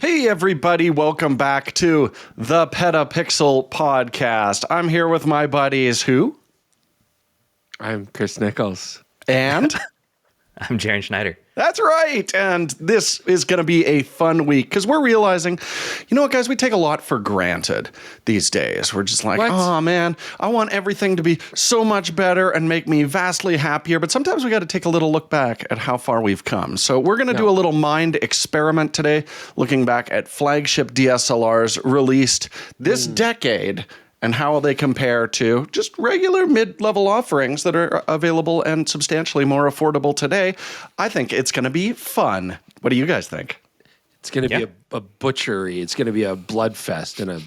Hey, everybody. Welcome back to the PetaPixel podcast. I'm here with my buddies who? I'm Chris Nichols. And? I'm Jaron Schneider. That's right. And this is going to be a fun week because we're realizing, you know what, guys, we take a lot for granted these days. We're just like, oh, man, I want everything to be so much better and make me vastly happier. But sometimes we got to take a little look back at how far we've come. So we're going to do a little mind experiment today, looking back at flagship DSLRs released this decade and how they compare to just regular mid-level offerings that are available and substantially more affordable today. I think it's going to be fun. What do you guys think? It's going to be a butchery. It's going to be a blood fest and a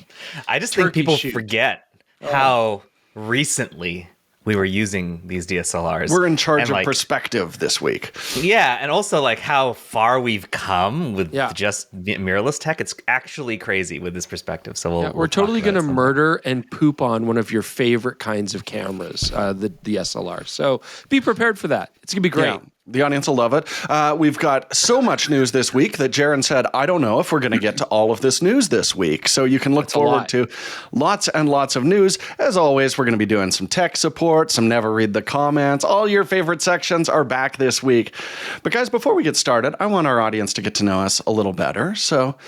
I just think people forget how recently we were using these DSLRs. We're in charge of perspective this week. Yeah, and also like how far we've come with just mirrorless tech. It's actually crazy with this perspective. So we're totally going to murder and poop on one of your favorite kinds of cameras, the DSLR. So be prepared for that. It's going to be great. Yeah. The audience will love it. We've got so much news this week that Jaron said, I don't know if we're going to get to all of this news this week. So you can look forward to lots and lots of news. As always, we're going to be doing some tech support, some never read the comments. All your favorite sections are back this week. But guys, before we get started, I want our audience to get to know us a little better. So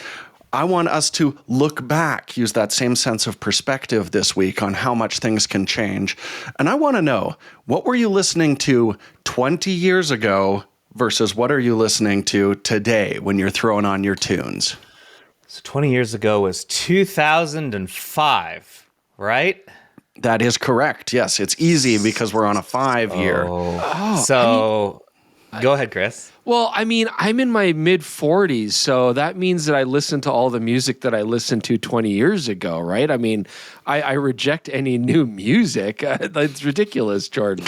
I want us to look back, use that same sense of perspective this week on how much things can change. And I want to know, what were you listening to 20 years ago versus what are you listening to today when you're throwing on your tunes? So 20 years ago was 2005, right? That is correct. Yes, it's easy because we're on a 5-year. Go ahead, Chris. Well, I mean, I'm in my mid-40s, so that means that I listen to all the music that I listened to 20 years ago, right? I mean, I reject any new music. That's ridiculous, Jordan.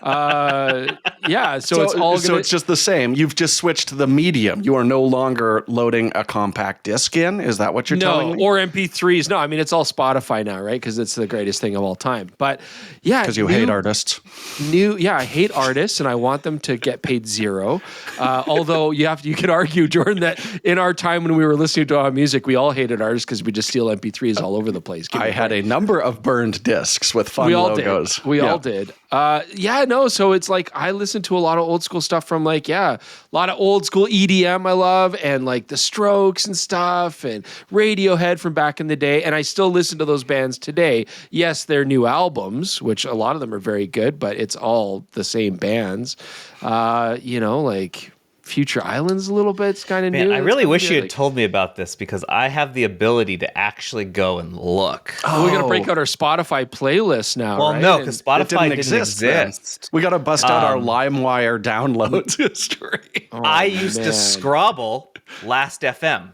So it's all So it's just the same. You've just switched to the medium. You are no longer loading a compact disc in? Is that what you're telling me? No, or MP3s. No, I mean, it's all Spotify now, right? Because it's the greatest thing of all time. But yeah. Because you hate artists. I hate artists, and I want them to get paid zero. Although you could argue, Jordan, that in our time when we were listening to our music, we all hated artists because we just steal MP3s all over the place. I had a number of burned discs with fun logos. We all did. So it's like I listen to a lot of old school stuff from a lot of old school EDM I love, and like the Strokes and stuff, and Radiohead from back in the day. And I still listen to those bands today. Yes, they're new albums, which a lot of them are very good, but it's all the same bands. Like Future Islands a little bit. It's kind of new. I really wish you had told me about this because I have the ability to actually go and look. We're going to break out our Spotify playlist now, right? No, because Spotify didn't exist. We got to bust out our LimeWire downloads history. I used to Scrabble Last FM.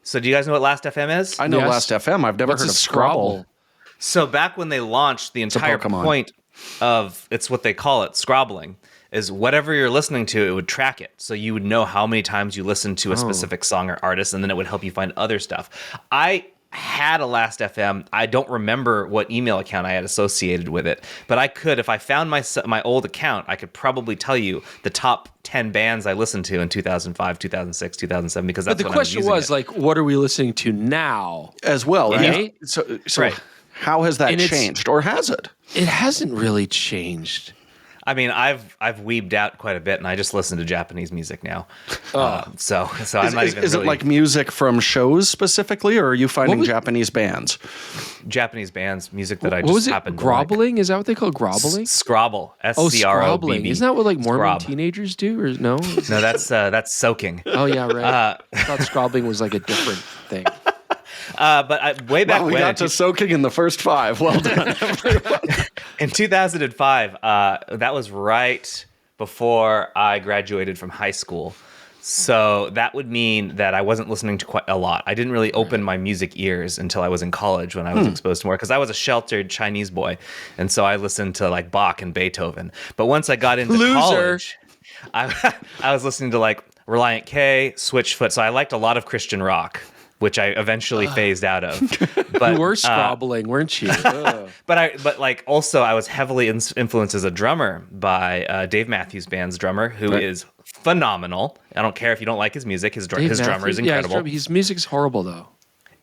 So do you guys know what Last FM is? I know Last FM. I've never heard of Scrabble. So back when they launched, the entire point of it's what they call it, scrabbling, is whatever you're listening to, it would track it. So you would know how many times you listened to a specific song or artist, and then it would help you find other stuff. I had a Last FM. I don't remember what email account I had associated with it, but I could, if I found my old account, I could probably tell you the top 10 bands I listened to in 2005, 2006, 2007, because that's when I was using it. But the question was, like, what are we listening to now? As well, right? So right. How has that changed, or has it? It hasn't really changed. I mean, I've weebed out quite a bit, and I just listen to Japanese music now. So I'm not even. Is it like music from shows specifically, or are you finding Japanese bands? Japanese bands, music that I just happened to like. Grobbling? Is that what they call grobbling? Scrabble. S-C-R-O-B-B. Isn't that what like Mormon teenagers do, or no? No, that's soaking. Oh yeah, right. I thought scrobbling was like a different thing. Way back when we got to soaking in the first 5. Well done, everyone. In 2005, that was right before I graduated from high school. So that would mean that I wasn't listening to quite a lot. I didn't really open my music ears until I was in college when I was exposed to more, because I was a sheltered Chinese boy. And so I listened to like Bach and Beethoven. But once I got into college, I was listening to like Reliant K, Switchfoot. So I liked a lot of Christian rock. which I eventually phased out of. But You were scrobbling, weren't you? but like also I was heavily influenced as a drummer by Dave Matthews Band's drummer, who is phenomenal. I don't care if you don't like his music. His drummer is incredible. Yeah, his music's horrible though.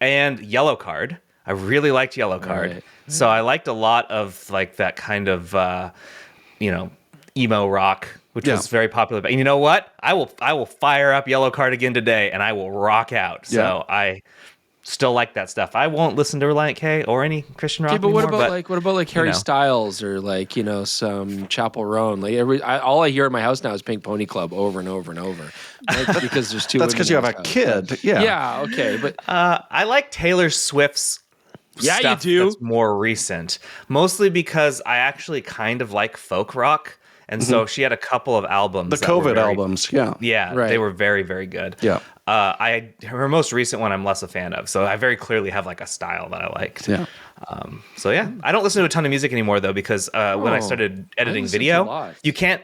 And Yellow Card. I really liked Yellow Card. Right. So I liked a lot of like that kind of emo rock, which was very popular. But you know what? I will fire up Yellow Card again today, and I will rock out. So I still like that stuff. I won't listen to Reliant K or any Christian rock Okay, but anymore. what about like Harry Styles or like some Chapel Roan? Like all I hear in my house now is Pink Pony Club over and over and over. Like, because there's two. That's because you have a kid. Yeah. Yeah. Okay, but I like Taylor Swift's. Yeah, stuff you do. That's more recent, mostly because I actually kind of like folk rock, and so she had a couple of albums. The COVID albums, they were very, very good. Yeah. Her most recent one I'm less a fan of, so I very clearly have like a style that I liked. Yeah. I don't listen to a ton of music anymore though, because when I started editing video, you can't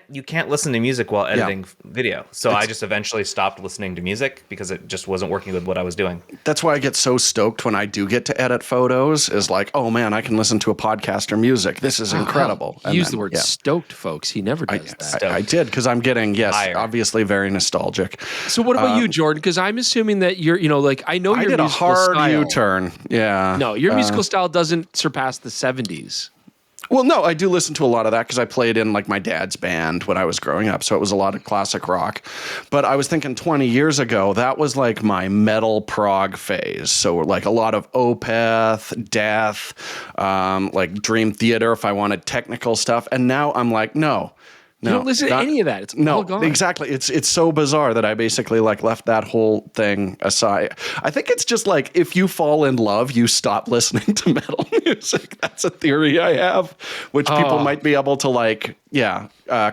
listen to music while editing video. So I just eventually stopped listening to music because it just wasn't working with what I was doing. That's why I get so stoked when I do get to edit photos. Is like, oh man, I can listen to a podcast or music. This is incredible. Use the word stoked, folks. He never does that. I did because I'm getting obviously very nostalgic. So what about you, Jordan? Because I'm assuming that you're, I know I your did a musical hard style. U-turn. Yeah. No, your musical style doesn't surpass the 70s. Well, no, I do listen to a lot of that because I played in like my dad's band when I was growing up. So it was a lot of classic rock. But I was thinking 20 years ago, that was like my metal prog phase. So like a lot of Opeth, Death, like Dream Theater if I wanted technical stuff. And now I'm like, no. You don't listen to any of that. It's all gone. Exactly. It's so bizarre that I basically like left that whole thing aside. I think it's just like if you fall in love, you stop listening to metal music. That's a theory I have, which people might be able to like,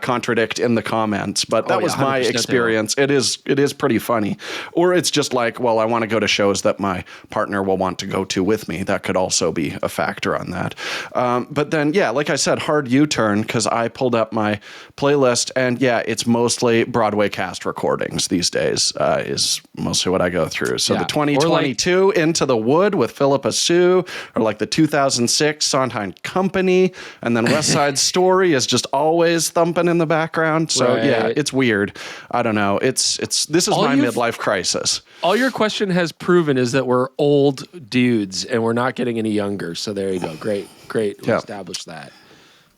contradict in the comments. But that was my experience. It is pretty funny. Or it's just like, well, I want to go to shows that my partner will want to go to with me. That could also be a factor on that. But then, like I said, hard U-turn because I pulled up my playlist and it's mostly Broadway cast recordings these days is mostly what I go through. So the 2022 Into the Wood with Philippa Sue or like the 2006 Sondheim Company and then West Side Story is just always thumping in the background. So it's weird. I don't know. This is my midlife crisis. All your question has proven is that we're old dudes and we're not getting any younger. So there you go. Great. We established that.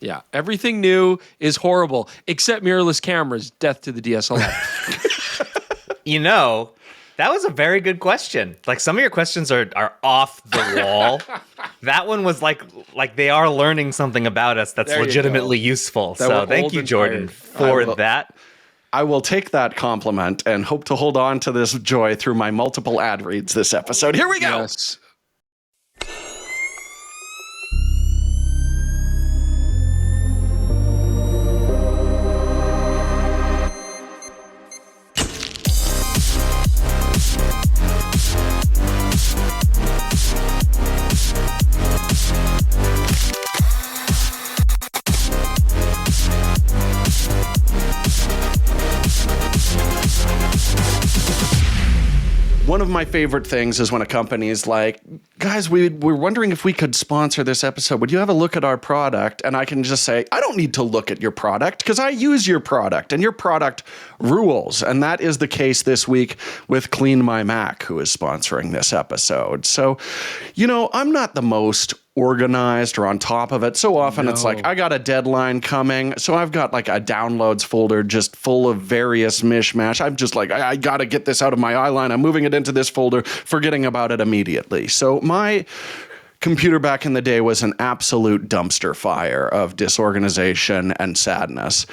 Yeah. Everything new is horrible except mirrorless cameras. Death to the DSLR. That was a very good question. Like some of your questions are off the wall. That one was like they are learning something about us that's legitimately useful. So thank you, Jordan, for that. I will take that compliment and hope to hold on to this joy through my multiple ad reads this episode. Here we go. Yes. One of my favorite things is when a company is like, guys, we're wondering if we could sponsor this episode. Would you have a look at our product? And I can just say, I don't need to look at your product because I use your product and your product rules. And that is the case this week with Clean My Mac, who is sponsoring this episode. So, I'm not the most organized or on top of it. So often it's like, I got a deadline coming. So I've got like a downloads folder just full of various mishmash. I'm just like, I got to get this out of my eyeline. I'm moving it into this folder, forgetting about it immediately. So my computer back in the day was an absolute dumpster fire of disorganization and sadness.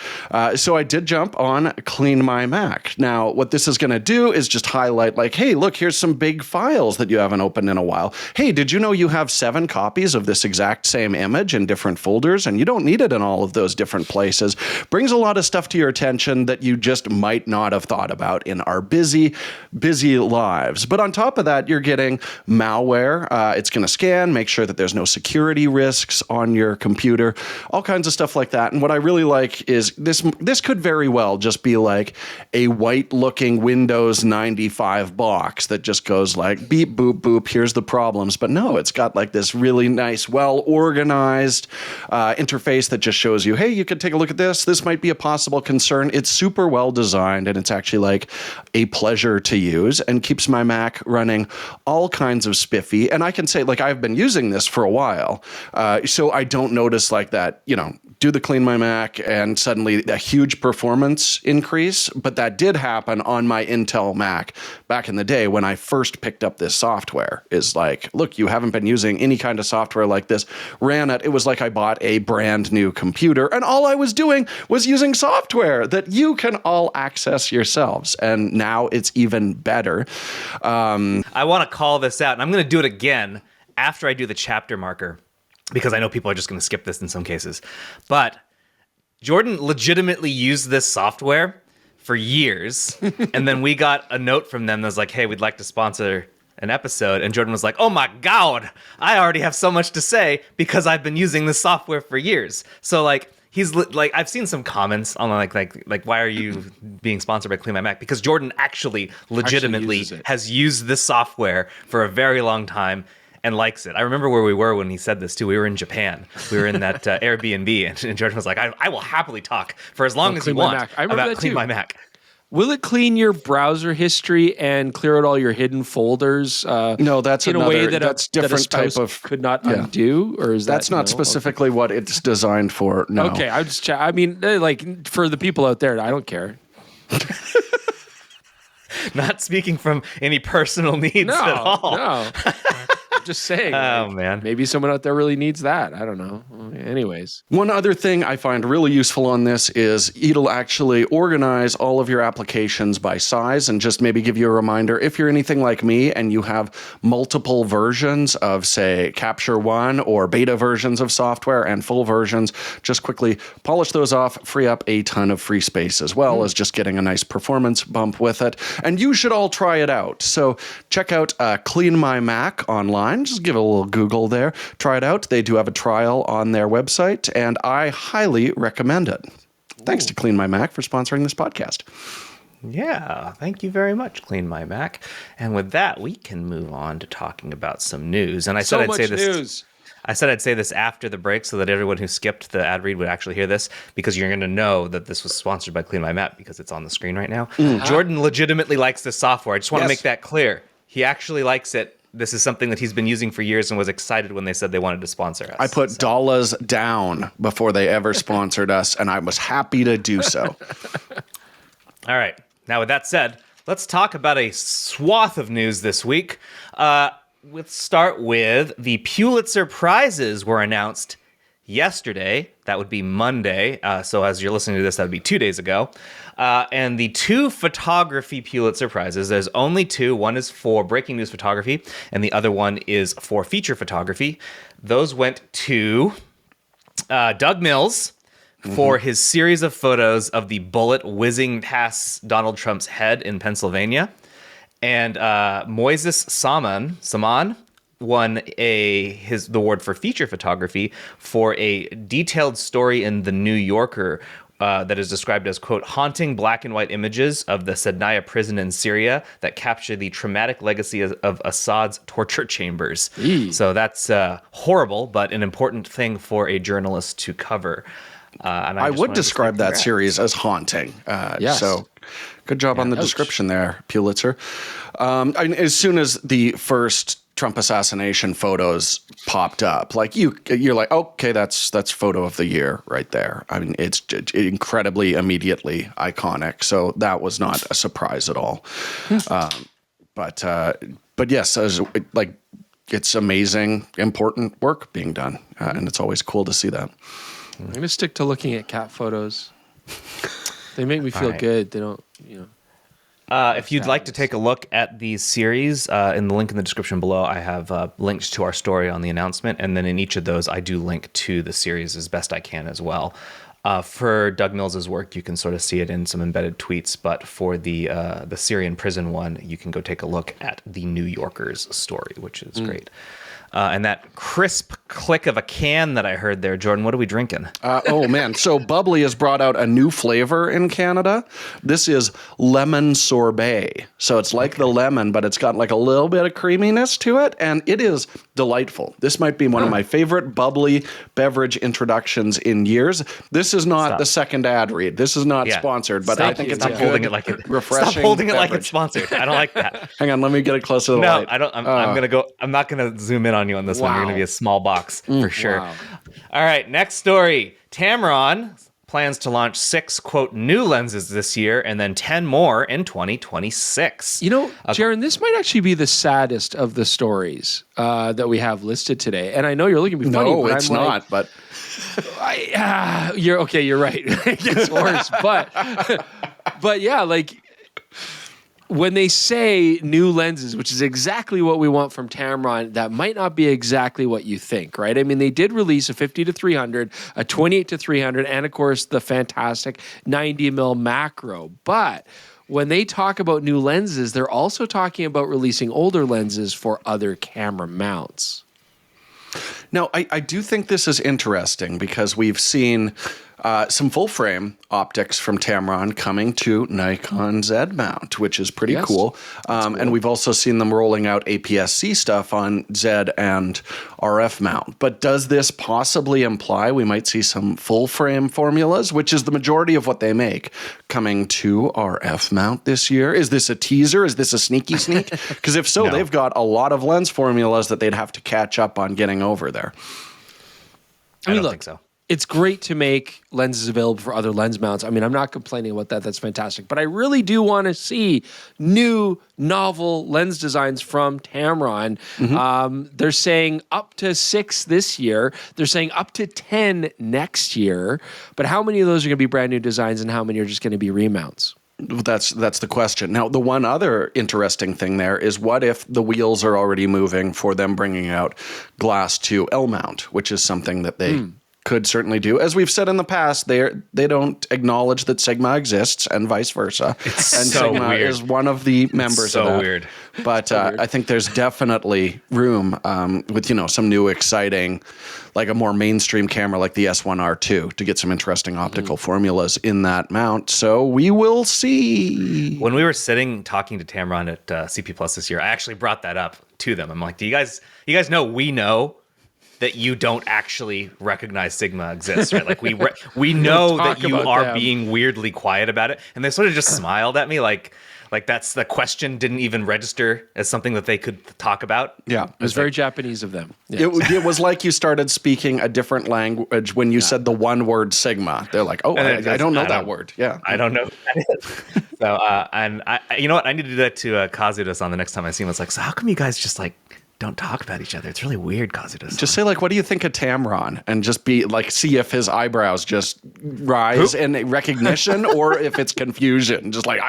So I did jump on Clean My Mac. Now, what this is going to do is just highlight like, hey, look, here's some big files that you haven't opened in a while. Hey, did you know you have 7 copies of this exact same image in different folders and you don't need it in all of those different places? Brings a lot of stuff to your attention that you just might not have thought about in our busy lives. But on top of that, you're getting malware. It's going to scan, make sure that there's no security risks on your computer, all kinds of stuff like that. And what I really like is this could very well just be like a white-looking Windows 95 box that just goes like beep, boop, boop, here's the problems. But no, it's got like this really nice, well-organized interface that just shows you, hey, you could take a look at this. This might be a possible concern. It's super well designed, and it's actually like a pleasure to use and keeps my Mac running all kinds of spiffy. And I can say, like, I've been using this for a while, so I don't notice like that, do the Clean My Mac and suddenly a huge performance increase. But that did happen on my Intel Mac back in the day when I first picked up this software. Is like, look, you haven't been using any kind of software like this. Ran it. It was like I bought a brand new computer, and all I was doing was using software that you can all access yourselves. And now it's even better. I want to call this out, and I'm going to do it again after I do the chapter marker, because I know people are just going to skip this in some cases. But Jordan legitimately used this software for years, and then we got a note from them that was like, hey, we'd like to sponsor an episode. And Jordan was like, oh my God, I already have so much to say because I've been using this software for years. So like, he's like, I've seen some comments on like, why are you being sponsored by Clean My Mac? Because Jordan actually legitimately has used this software for a very long time and likes it. I remember where we were when he said this too. We were in Japan. We were in that Airbnb, and Jordan was like, I will happily talk for as long as you want about Clean My Mac. Will it clean your browser history and clear out all your hidden folders? No, that's in another, a way that that's a different spouse type of could not undo, or is that's not specifically what it's designed for? No. Okay, I'm just. I mean, like for the people out there, I don't care. Not speaking from any personal needs at all. No. Just saying. Oh, man. Maybe someone out there really needs that. I don't know. Anyways. One other thing I find really useful on this is it'll actually organize all of your applications by size and just maybe give you a reminder. If you're anything like me and you have multiple versions of, say, Capture One or beta versions of software and full versions, just quickly polish those off, free up a ton of free space as well as just getting a nice performance bump with it. And you should all try it out. So check out Clean My Mac online. Just give it a little Google there. Try it out. They do have a trial on their website, and I highly recommend it. Thanks to Clean My Mac for sponsoring this podcast. Yeah, thank you very much, Clean My Mac. And with that, we can move on to talking about some news. And I said I'd say this. News. I said I'd say this after the break so that everyone who skipped the ad read would actually hear this, because you're going to know that this was sponsored by Clean My Mac because it's on the screen right now. Jordan legitimately likes this software. I just want to make that clear. He actually likes it. This is something that he's been using for years and was excited when they said they wanted to sponsor us. I put dollars down before they ever sponsored us, and I was happy to do so. All right. Now, with that said, let's talk about a swath of news this week. Let's start with the Pulitzer Prizes were announced yesterday. That would be Monday. So as you're listening to this, that would be 2 days ago. And the two photography Pulitzer Prizes, there's only two. One is for breaking news photography, and the other one is for feature photography. Those went to Doug Mills for his series of photos of the bullet whizzing past Donald Trump's head in Pennsylvania. And Moises Saman won the award for feature photography for a detailed story in The New Yorker that is described as, quote, haunting black and white images of the Sednaya prison in Syria that capture the traumatic legacy of Assad's torture chambers. So that's horrible, but an important thing for a journalist to cover. And I would describe that series as haunting. Yes. So good job on the description there, Pulitzer. As soon as the first Trump assassination photos popped up, like you're like, okay, that's photo of the year right there. I mean, it's incredibly immediately iconic. So that was not a surprise at all. But yes, it's amazing, important work being done, and it's always cool to see that. I'm gonna stick to looking at cat photos. They make me feel good. They don't, if you'd like to take a look at these series, in the link in the description below, I have links to our story on the announcement, and then in each of those, I do link to the series as best I can as well. For Doug Mills's work, you can sort of see it in some embedded tweets, but for the Syrian prison one, you can go take a look at the New Yorker's story, which is great. And that crisp click of a can that I heard there, Jordan, what are we drinking? Oh, man. So Bubbly has brought out a new flavor in Canada. This is lemon sorbet. So it's like the lemon, but it's got like a little bit of creaminess to it, and it is delightful. This might be one of my favorite bubbly beverage introductions in years. This is not the second ad read. This is not sponsored, but I think it's a holding it like it, refreshing Stop holding it beverage. like it's sponsored. I don't like that. Hang on, let me get it close to the light. No, I don't. I'm not gonna zoom in on you on this one. You're gonna be a small box for sure. Wow. All right, next story. Tamron plans to launch 6, quote, new lenses this year and then 10 more in 2026. You know, Jaron, this might actually be the saddest of the stories that we have listed today. And I know you're looking at me funny, No, but it's I'm not. like, But you're okay. You're right. It gets worse, but yeah, like when they say new lenses, which is exactly what we want from Tamron, that might not be exactly what you think, right? I mean, they did release a 50-300, a 28-300, and of course the fantastic 90mm macro. But when they talk about new lenses, they're also talking about releasing older lenses for other camera mounts. now, I do think this is interesting because we've seen some full-frame optics from Tamron coming to Nikon Z mount, which is pretty cool. And we've also seen them rolling out APS-C stuff on Z and RF mount. But does this possibly imply we might see some full-frame formulas, which is the majority of what they make, coming to RF mount this year? Is this a teaser? Is this a sneaky sneak? Because if so, they've got a lot of lens formulas that they'd have to catch up on getting over there. I don't think so. It's great to make lenses available for other lens mounts. I mean, I'm not complaining about that. That's fantastic. But I really do want to see new, novel lens designs from Tamron. They're saying up to 6 this year. They're saying up to 10 next year. But how many of those are going to be brand new designs and how many are just going to be remounts? That's the question. Now, the one other interesting thing there is what if the wheels are already moving for them bringing out glass to L mount, which is something that they could certainly do. As we've said in the past, they don't acknowledge that Sigma exists and vice versa. And so Sigma weird. is one of the members of that. So weird. But I think there's definitely room with, some new exciting, like a more mainstream camera like the S1R2 to get some interesting optical formulas in that mount. So we will see. When we were sitting talking to Tamron at CP Plus this year, I actually brought that up to them. I'm like, do you guys know we know that you don't actually recognize Sigma exists, right? Like we know that you are being weirdly quiet about it. And they sort of just smiled at me like that's the question didn't even register as something that they could talk about. Yeah. It was very Japanese of them. Yeah. It was like you started speaking a different language when you said the one word Sigma. They're like, oh, I don't know that word. Yeah. I don't know what that is. So, and I, you know what? I need to do that to Kazudas on the next time I see him. It's like, so how come you guys just like don't talk about each other? It's really weird, Kazudas. Just say like, what do you think of Tamron? And just be like, see if his eyebrows just rise in recognition or if it's confusion. Just like,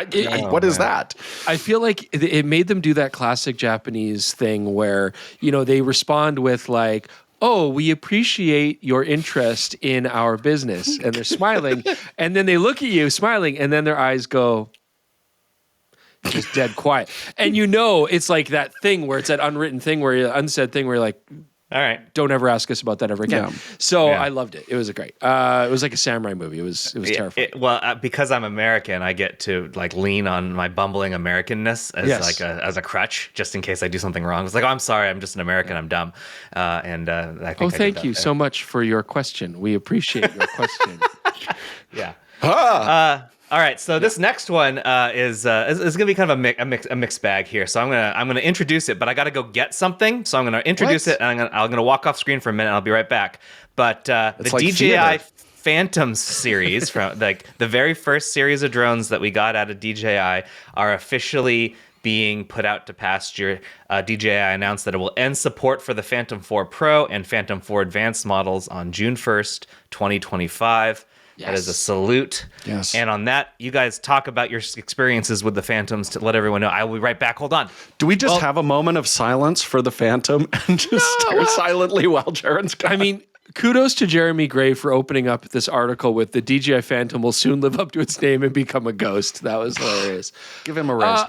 what is that? I feel like it made them do that classic Japanese thing where, they respond with like, oh, we appreciate your interest in our business. And they're smiling. And then they look at you smiling and then their eyes go just dead quiet. And it's like that thing where it's that unwritten thing unsaid thing where you're like, all right, don't ever ask us about that ever again. Yeah. So I loved it. It was great. It was like a samurai movie. It was terrifying. Because I'm American, I get to like lean on my bumbling Americanness as as a crutch, just in case I do something wrong. It's like, oh, I'm sorry, I'm just an American, I'm dumb. I think thank you so much for your question. We appreciate your question. Yeah. All right, so this next one is going to be kind of a mixed bag here. So I'm gonna introduce it, but I got to go get something. So I'm gonna introduce it, and I'm gonna walk off screen for a minute. And I'll be right back. But the like DJI Phantom series, from the very first series of drones that we got out of DJI, are officially being put out to pasture. DJI announced that it will end support for the Phantom 4 Pro and Phantom 4 Advanced models on June 1st, 2025. Yes. That is a salute. Yes. And on that, you guys talk about your experiences with the Phantoms to let everyone know. I will be right back. Hold on. Do we just have a moment of silence for the Phantom and just stare silently while Jaren's gone? I mean, kudos to Jeremy Gray for opening up this article with the DJI Phantom will soon live up to its name and become a ghost. That was hilarious. Give him a raise.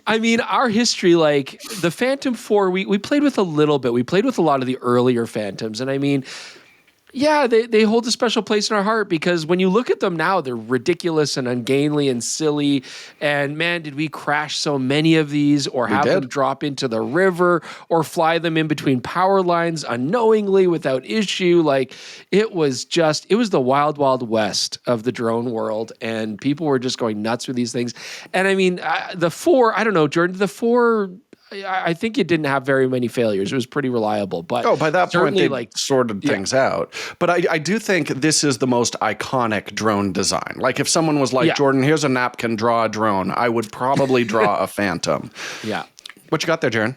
I mean, our history, like the Phantom 4, we played with a little bit. We played with a lot of the earlier Phantoms. And I mean, yeah, they hold a special place in our heart because when you look at them now, they're ridiculous and ungainly and silly. And man, did we crash so many of these or have them drop into the river or fly them in between power lines unknowingly without issue. Like it was the wild, wild west of the drone world. And people were just going nuts with these things. And I mean, the 4, I don't know, Jordan, the 4... I think it didn't have very many failures. It was pretty reliable. But by that point, they sorted things out. But I do think this is the most iconic drone design. Like if someone was like, Jordan, here's a napkin, draw a drone, I would probably draw a Phantom. Yeah. What you got there, Jaron?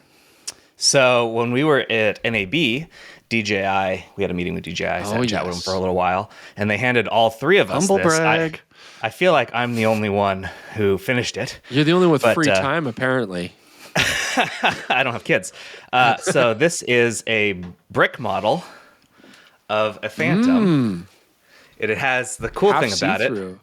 So when we were at NAB, DJI, we had a meeting with DJI. So I chat with them for a little while. And they handed all 3 of us Humble brag. I feel like I'm the only one who finished it. You're the only one with free time, apparently. I don't have kids. So this is a brick model of a Phantom. It has the cool thing about it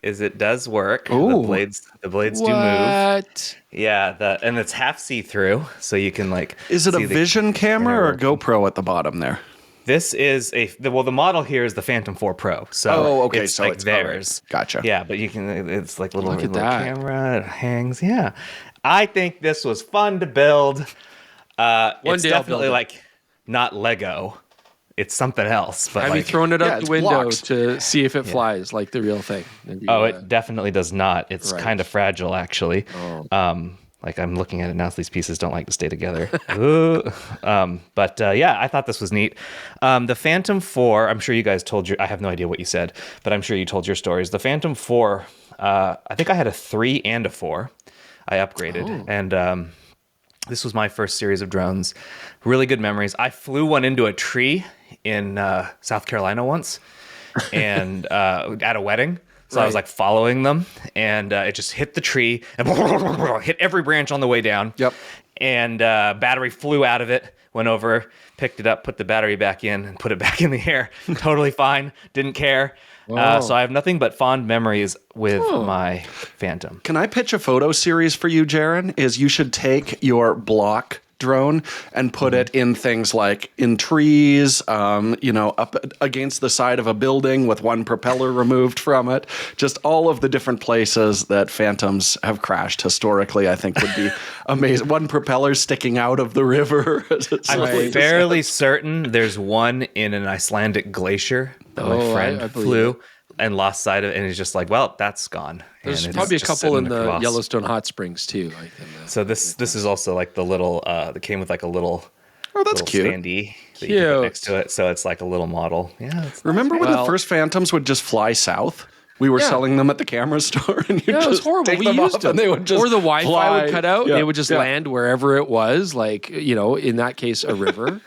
is it does work. Ooh. The blades do move. Yeah, and it's half see-through, so you can like. Is it a Vision camera or a GoPro at the bottom there? This is the model here is the Phantom 4 Pro. So it's like theirs. Right. Gotcha. Yeah, but you can. It's like little camera. It hangs. Yeah. I think this was fun to build. It's definitely like not Lego. It's something else. But have you thrown it out the window to see if it flies like the real thing? It definitely does not. It's kind of fragile, actually. Like I'm looking at it now, so these pieces don't like to stay together. But I thought this was neat. The Phantom 4, I'm sure you guys I have no idea what you said, but I'm sure you told your stories. The Phantom 4, I think I had a 3 and a 4. I upgraded, and this was my first series of drones. Really good memories. I flew one into a tree in South Carolina once, and at a wedding. So I was like following them, and it just hit the tree and hit every branch on the way down. Yep. And battery flew out of it, went over, picked it up, put the battery back in, and put it back in the air. Totally fine. Didn't care. So I have nothing but fond memories with my Phantom. Can I pitch a photo series for you, Jaron? Is you should take your block drone and put it in things like in trees, up against the side of a building with one propeller removed from it. Just all of the different places that Phantoms have crashed historically, I think would be amazing. One propeller sticking out of the river. I'm fairly certain there's one in an Icelandic glacier that my friend flew and lost sight of it, and he's just like, well, that's gone. There's probably a couple in the Yellowstone Hot Springs too. So this is also like the little that came with like a little that's cute standee that you can put next to it. So it's like a little model. Yeah. Remember when the first Phantoms would just fly south? We were selling them at the camera store, and it was horrible. Take them off and they would just or the Wi-Fi fly. would cut out. They would just land wherever it was, like in that case, a river.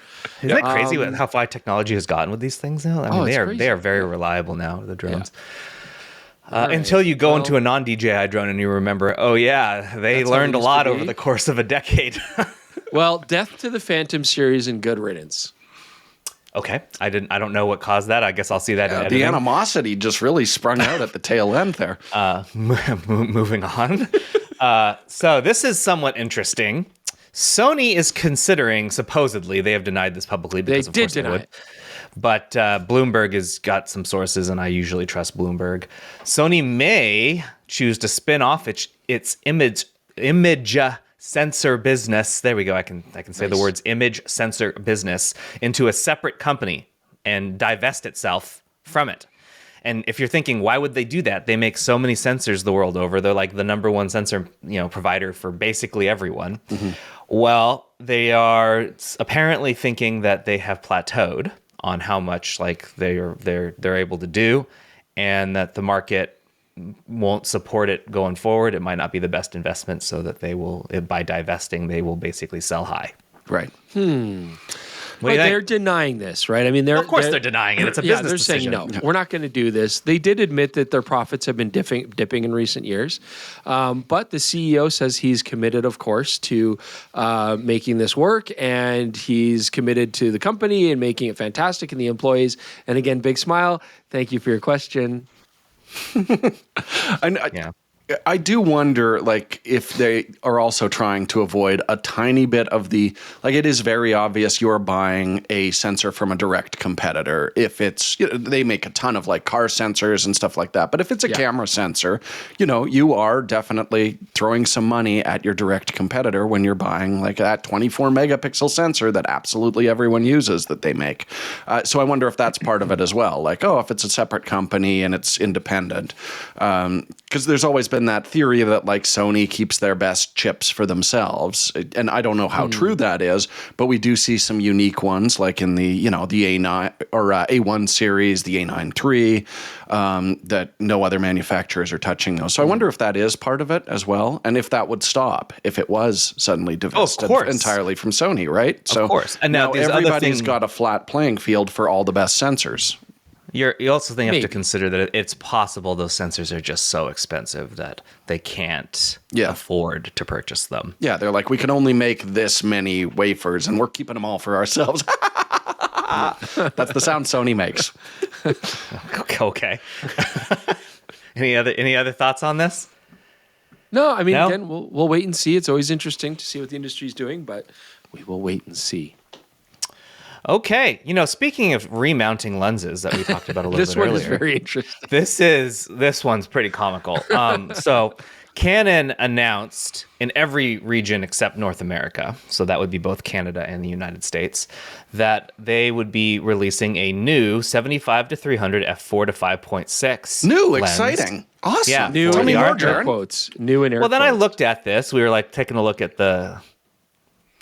Isn't that crazy how far technology has gotten with these things now? I mean, they are very reliable now, the drones. Until you go into a non-DJI drone and you remember, they learned a lot over the course of a decade. Well, death to the Phantom series and good riddance. Okay, I don't know what caused that. I guess I'll see that in editing. The animosity just really sprung out at the tail end there. Moving on. So this is somewhat interesting. Sony is considering, supposedly, they have denied this publicly because of course they would. But Bloomberg has got some sources, and I usually trust Bloomberg. Sony may choose to spin off its image sensor business. There we go. I can say the words image sensor business into a separate company and divest itself from it. And if you're thinking, why would they do that? They make so many sensors the world over. They're like the number one sensor, provider for basically everyone. Mm-hmm. Well, they are apparently thinking that they have plateaued on how much like they're able to do, and that the market won't support it going forward. It might not be the best investment, so that they will, by divesting, they will basically sell high. Right. What do you think? They're denying this, right? I mean, Of course they're denying it. It's a business they're decision. saying no, we're not going to do this. They did admit that their profits have been dipping in recent years, but the CEO says he's committed, of course, to making this work, and he's committed to the company and making it fantastic and the employees. And again, big smile. Thank you for your question. I do wonder, like, if they are also trying to avoid a tiny bit of the, like, it is very obvious you're buying a sensor from a direct competitor. If it's, they make a ton of like car sensors and stuff like that. But if it's a camera sensor, you are definitely throwing some money at your direct competitor when you're buying like that 24 megapixel sensor that absolutely everyone uses that they make. So I wonder if that's part of it as well. Like, if it's a separate company and it's independent. Because there's always been that theory that like Sony keeps their best chips for themselves, and I don't know how true that is, but we do see some unique ones like in the the A9 or A1 series, the A9 III, that no other manufacturers are touching those. So I wonder if that is part of it as well, and if that would stop if it was suddenly divested entirely from Sony, right? So of course, and now everybody's got a flat playing field for all the best sensors. You also have to consider that it's possible those sensors are just so expensive that they can't afford to purchase them. Yeah, they're like, we can only make this many wafers, and we're keeping them all for ourselves. That's the sound Sony makes. Okay. Any other thoughts on this? No, I mean, again, we'll wait and see. It's always interesting to see what the industry's doing, but we will wait and see. Okay, speaking of remounting lenses that we talked about a little bit earlier. This one is very interesting. This one's pretty comical. So Canon announced in every region except North America, so that would be both Canada and the United States, that they would be releasing a new 75-300 f4 to 5.6 New, lens. Exciting. Awesome. Yeah, new in air quotes. New in air quotes. Well, then I looked at this. We were like taking a look at the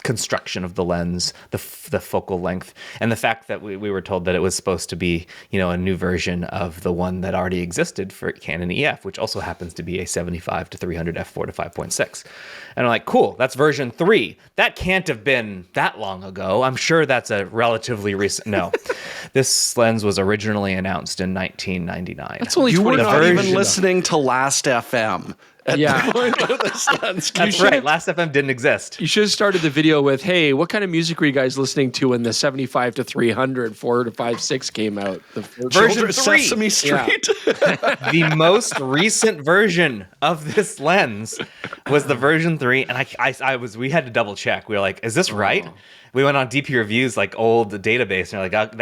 construction of the lens, the focal length, and the fact that we were told that it was supposed to be, a new version of the one that already existed for Canon EF, which also happens to be a 75-300 f4 to 5.6. And I'm like, cool, that's version 3. That can't have been that long ago. I'm sure that's a relatively recent. No, this lens was originally announced in 1999. That's only you were not even version listening to Last FM. That's right. Last FM didn't exist. You should have started the video with, "Hey, what kind of music were you guys listening to when the 75-300 4 to 5.6 came out?" The version 3, Sesame Street. Yeah. The most recent version of this lens was the version 3, and we had to double check. We were like, "Is this right?" We went on DP Reviews, like old database, and we're like,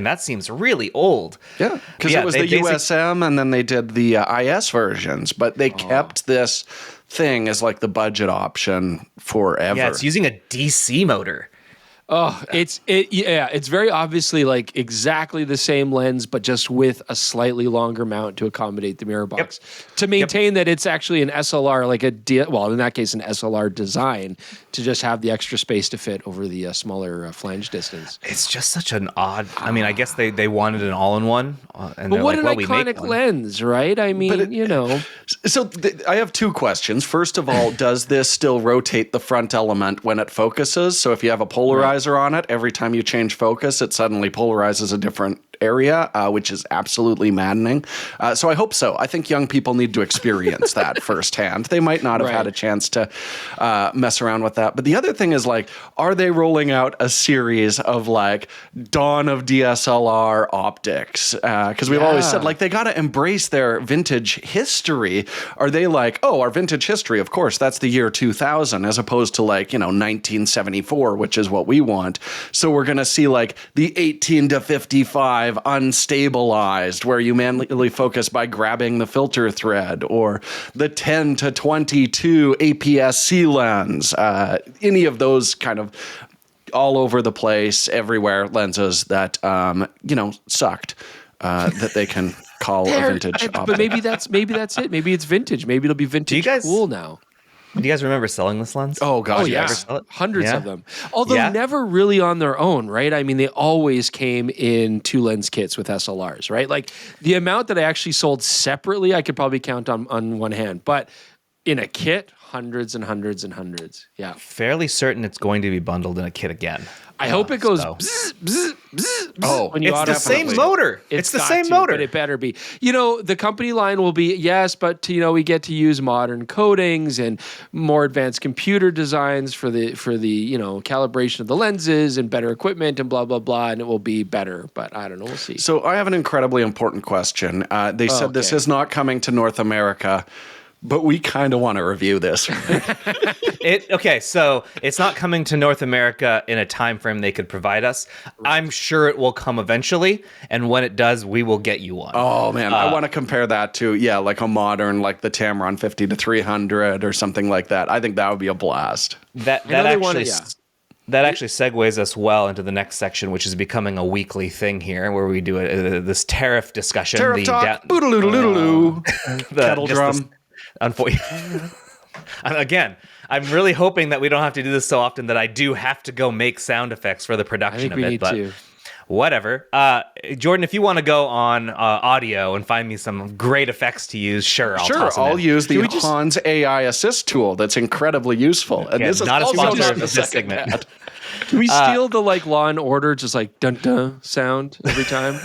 that seems really old. Yeah, because it was the USM, and then they did the IS versions, but they kept this thing as like the budget option forever. Yeah, it's using a DC motor. Oh, it's very obviously like exactly the same lens, but just with a slightly longer mount to accommodate the mirror box to maintain that it's actually an SLR, like in that case, an SLR design to just have the extra space to fit over the smaller flange distance. It's just such an odd. I mean, I guess they wanted an all-in-one, and but what an iconic lens, right? I mean, So I have two questions. First of all, does this still rotate the front element when it focuses? So if you have a polarizer on it, every time you change focus, it suddenly polarizes a different area, which is absolutely maddening. So I hope so. I think young people need to experience that firsthand. They might not have had a chance to mess around with that. But the other thing is, like, are they rolling out a series of like dawn of DSLR optics? Because we've always said like they got to embrace their vintage history. Are they like, our vintage history, of course, that's the year 2000, as opposed to like 1974, which is what we want. So we're gonna see like the 18 to 55 unstabilized, where you manually focus by grabbing the filter thread, or the 10 to 22 APS-C lens, any of those kind of all over the place, everywhere lenses that sucked, that they can call a vintage optic. But maybe that's it. Maybe it's vintage. Maybe it'll be vintage cool now. Do you guys remember selling this lens? Oh, gosh. Oh, yeah. Hundreds of them. Although never really on their own, right? I mean, they always came in 2-lens kits with SLRs, right? Like the amount that I actually sold separately, I could probably count on one hand. But in a kit, hundreds and hundreds and hundreds. Yeah. Fairly certain it's going to be bundled in a kit again. I hope it goes so. bzz, bzz, bzz, Oh, when you It's the same automatically- motor. It's the got same to, motor. but it better be. The company line will be yes, but we get to use modern coatings and more advanced computer designs for the calibration of the lenses and better equipment and blah blah blah, and it will be better. But I don't know. We'll see. So I have an incredibly important question. They said this is not coming to North America, but we kind of want to review this. So it's not coming to North America in a time frame they could provide us. Right. I'm sure it will come eventually, and when it does, we will get you one. Oh man, I want to compare that to like a modern, like the Tamron 50-300 or something like that. I think that would be a blast. That actually segues us well into the next section, which is becoming a weekly thing here, where we do this tariff discussion. Tariff talk. Boodaloo. Kettle drum. Again, I'm really hoping that we don't have to do this so often that I do have to go make sound effects for the production of it. But whatever. Jordan, if you want to go on audio and find me some great effects to use, sure, I'll use the Hans AI Assist tool. That's incredibly useful. And this is not a also sponsor not of the this second segment. ad. Can we steal the Law and Order just like dun dun sound every time?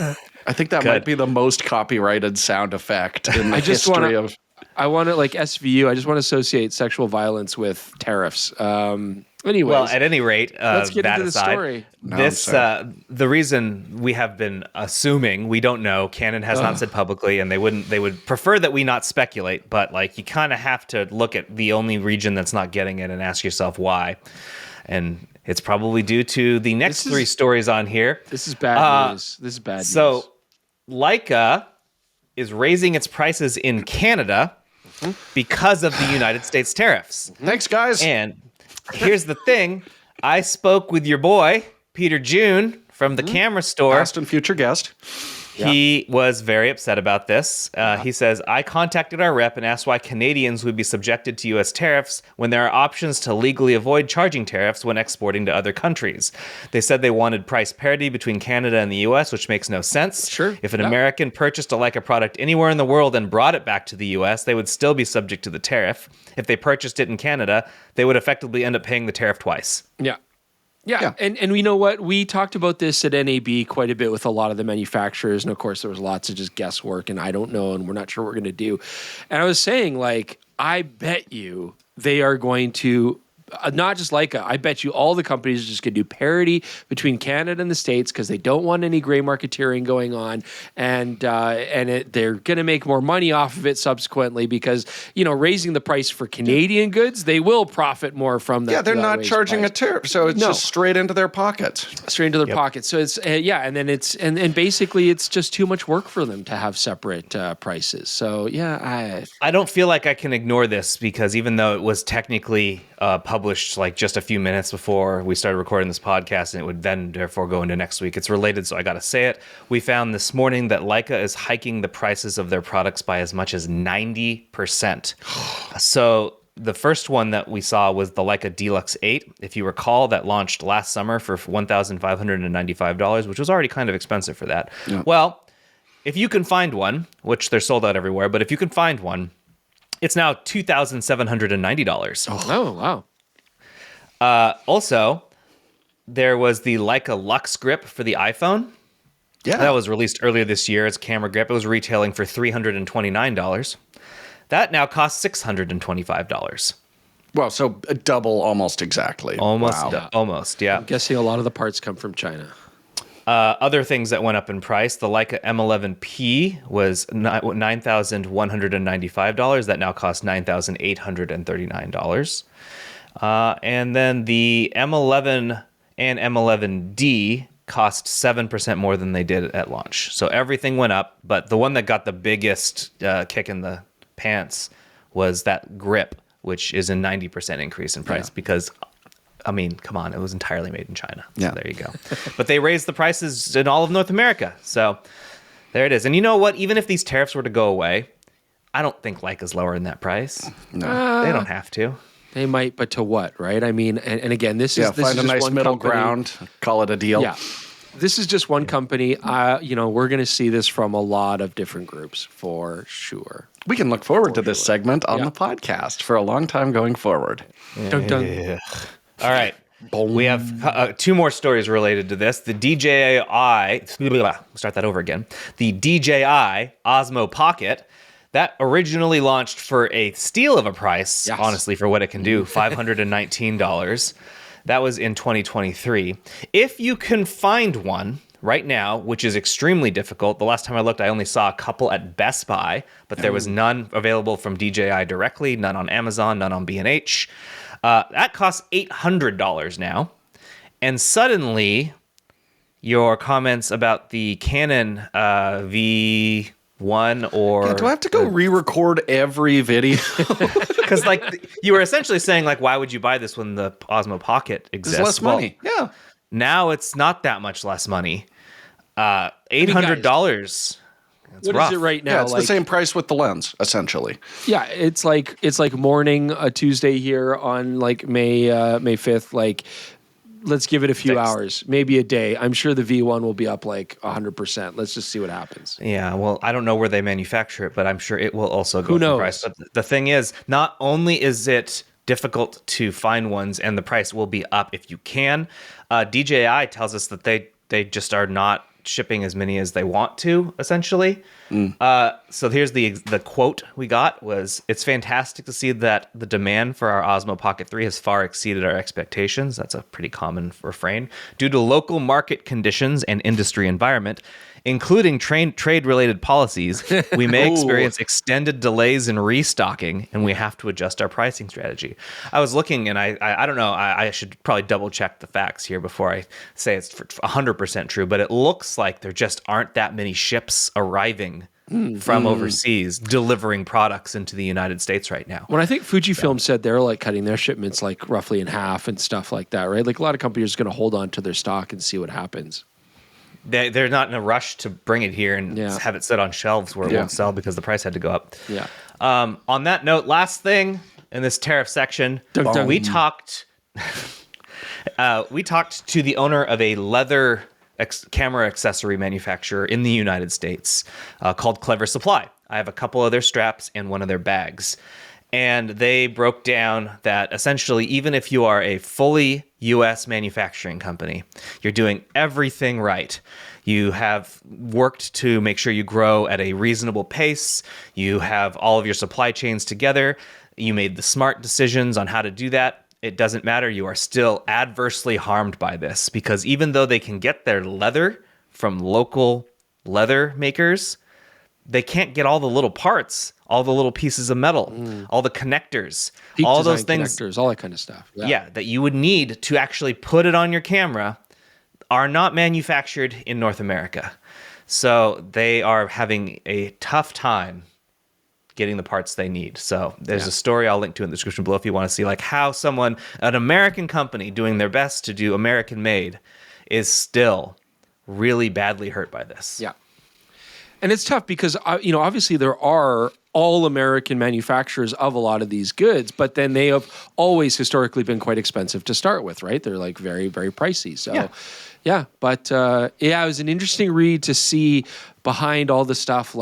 I think that might be the most copyrighted sound effect in the history of. I want to SVU. I just want to associate sexual violence with tariffs. Anyways, well, at any rate, let's get that into aside, the story. The reason we have been assuming, we don't know, Canon has not said publicly, and they would prefer that we not speculate, but you kind of have to look at the only region that's not getting it and ask yourself why. And it's probably due to the next three stories on here. This is bad news. This is bad news. So Leica is raising its prices in Canada because of the United States tariffs. Thanks, guys. And here's the thing. I spoke with your boy, Peter June, from the camera store. Past and future guest. He was very upset about this. He says, I contacted our rep and asked why Canadians would be subjected to U.S. tariffs when there are options to legally avoid charging tariffs when exporting to other countries. They said they wanted price parity between Canada and the U.S., which makes no sense. Sure. If an American purchased a Leica product anywhere in the world and brought it back to the U.S., they would still be subject to the tariff. If they purchased it in Canada, they would effectively end up paying the tariff twice. Yeah. And we know what? We talked about this at NAB quite a bit with a lot of the manufacturers. And of course, there was lots of just guesswork and I don't know, and we're not sure what we're going to do. And I was saying, I bet you they are going to, not just Leica, I bet you all the companies are just going to do parity between Canada and the States because they don't want any gray marketeering going on. And they're going to make more money off of it subsequently because, raising the price for Canadian goods, they will profit more from that. Yeah, they're not charging a tariff. So it's just straight into their pocket. Straight into their pocket. So it's, and then it's, and basically it's just too much work for them to have separate prices. So I don't feel like I can ignore this because even though it was technically published just a few minutes before we started recording this podcast, and it would then therefore go into next week. It's related, so I got to say it. We found this morning that Leica is hiking the prices of their products by as much as 90%. So the first one that we saw was the Leica Deluxe 8. If you recall, that launched last summer for $1,595, which was already kind of expensive for that. Yeah. Well, if you can find one, which they're sold out everywhere, but if you can find one, it's now $2,790. Oh, wow. Also, there was the Leica Lux grip for the iPhone. Yeah. That was released earlier this year as camera grip. It was retailing for $329. That now costs $625. Well, so double almost exactly. Almost, yeah. I'm guessing a lot of the parts come from China. Other things that went up in price, the Leica M11P was $9,195. That now costs $9,839. And then the M11 and M11D cost 7% more than they did at launch. So everything went up, but the one that got the biggest kick in the pants was that grip, which is a 90% increase in price because... come on, it was entirely made in China. So there you go. But they raised the prices in all of North America. So there it is. And you know what? Even if these tariffs were to go away, I don't think Leica's lowering that price. No. They don't have to. They might, but to what, right? And again, this is find a nice middle ground, call it a deal. Yeah. this is just one company. We're going to see this from a lot of different groups for sure. We can look forward to this segment on the podcast for a long time going forward. Dun, dun. Yeah. All right. We have two more stories related to this. The DJI, start that over again. The DJI Osmo Pocket, that originally launched for a steal of a price, honestly, for what it can do, $519. That was in 2023. If you can find one right now, which is extremely difficult. The last time I looked, I only saw a couple at Best Buy, but there was none available from DJI directly, none on Amazon, none on B&H. That costs $800 now. And suddenly, your comments about the Canon V1 or... do I have to go re-record every video? Because you were essentially saying, why would you buy this when the Osmo Pocket exists? There's less money. Yeah. Now it's not that much less money. $800. What is it right now? Yeah, it's the same price with the lens, essentially. Yeah, it's like morning a Tuesday here on May 5th. Let's give it a few hours, maybe a day. I'm sure the V1 will be up 100%. Let's just see what happens. Yeah, well, I don't know where they manufacture it, but I'm sure it will also go Who knows? up in price. But the thing is, not only is it difficult to find ones, and the price will be up if you can. DJI tells us that they just are not shipping as many as they want to, essentially. So here's the quote we got was, "It's fantastic to see that the demand for our Osmo Pocket 3 has far exceeded our expectations." That's a pretty common refrain. "Due to local market conditions and industry environment, including trade-related policies, we may experience extended delays in restocking, and we have to adjust our pricing strategy." I was looking, and I don't know, I should probably double-check the facts here before I say it's 100% true, but it looks like there just aren't that many ships arriving from overseas delivering products into the United States right now. When I think Fujifilm said they're cutting their shipments roughly in half and stuff like that, right? A lot of companies are going to hold on to their stock and see what happens. They're not in a rush to bring it here and have it sit on shelves where it won't sell because the price had to go up. Yeah. On that note, last thing in this tariff section, we talked to the owner of a leather camera accessory manufacturer in the United States called Clever Supply. I have a couple of their straps and one of their bags. And they broke down that essentially, even if you are a fully U.S. manufacturing company, you're doing everything right. You have worked to make sure you grow at a reasonable pace. You have all of your supply chains together. You made the smart decisions on how to do that. It doesn't matter. You are still adversely harmed by this because even though they can get their leather from local leather makers, they can't get all the little parts, all the little pieces of metal, all the connectors, all those things, connectors, all that kind of stuff. Yeah, that you would need to actually put it on your camera are not manufactured in North America. So they are having a tough time getting the parts they need. So there's a story I'll link to in the description below if you want to see how someone, an American company doing their best to do American made, is still really badly hurt by this. Yeah. And it's tough because, obviously there are all American manufacturers of a lot of these goods, but then they have always historically been quite expensive to start with, right? They're very, very pricey. So, it was an interesting read to see behind all the stuff.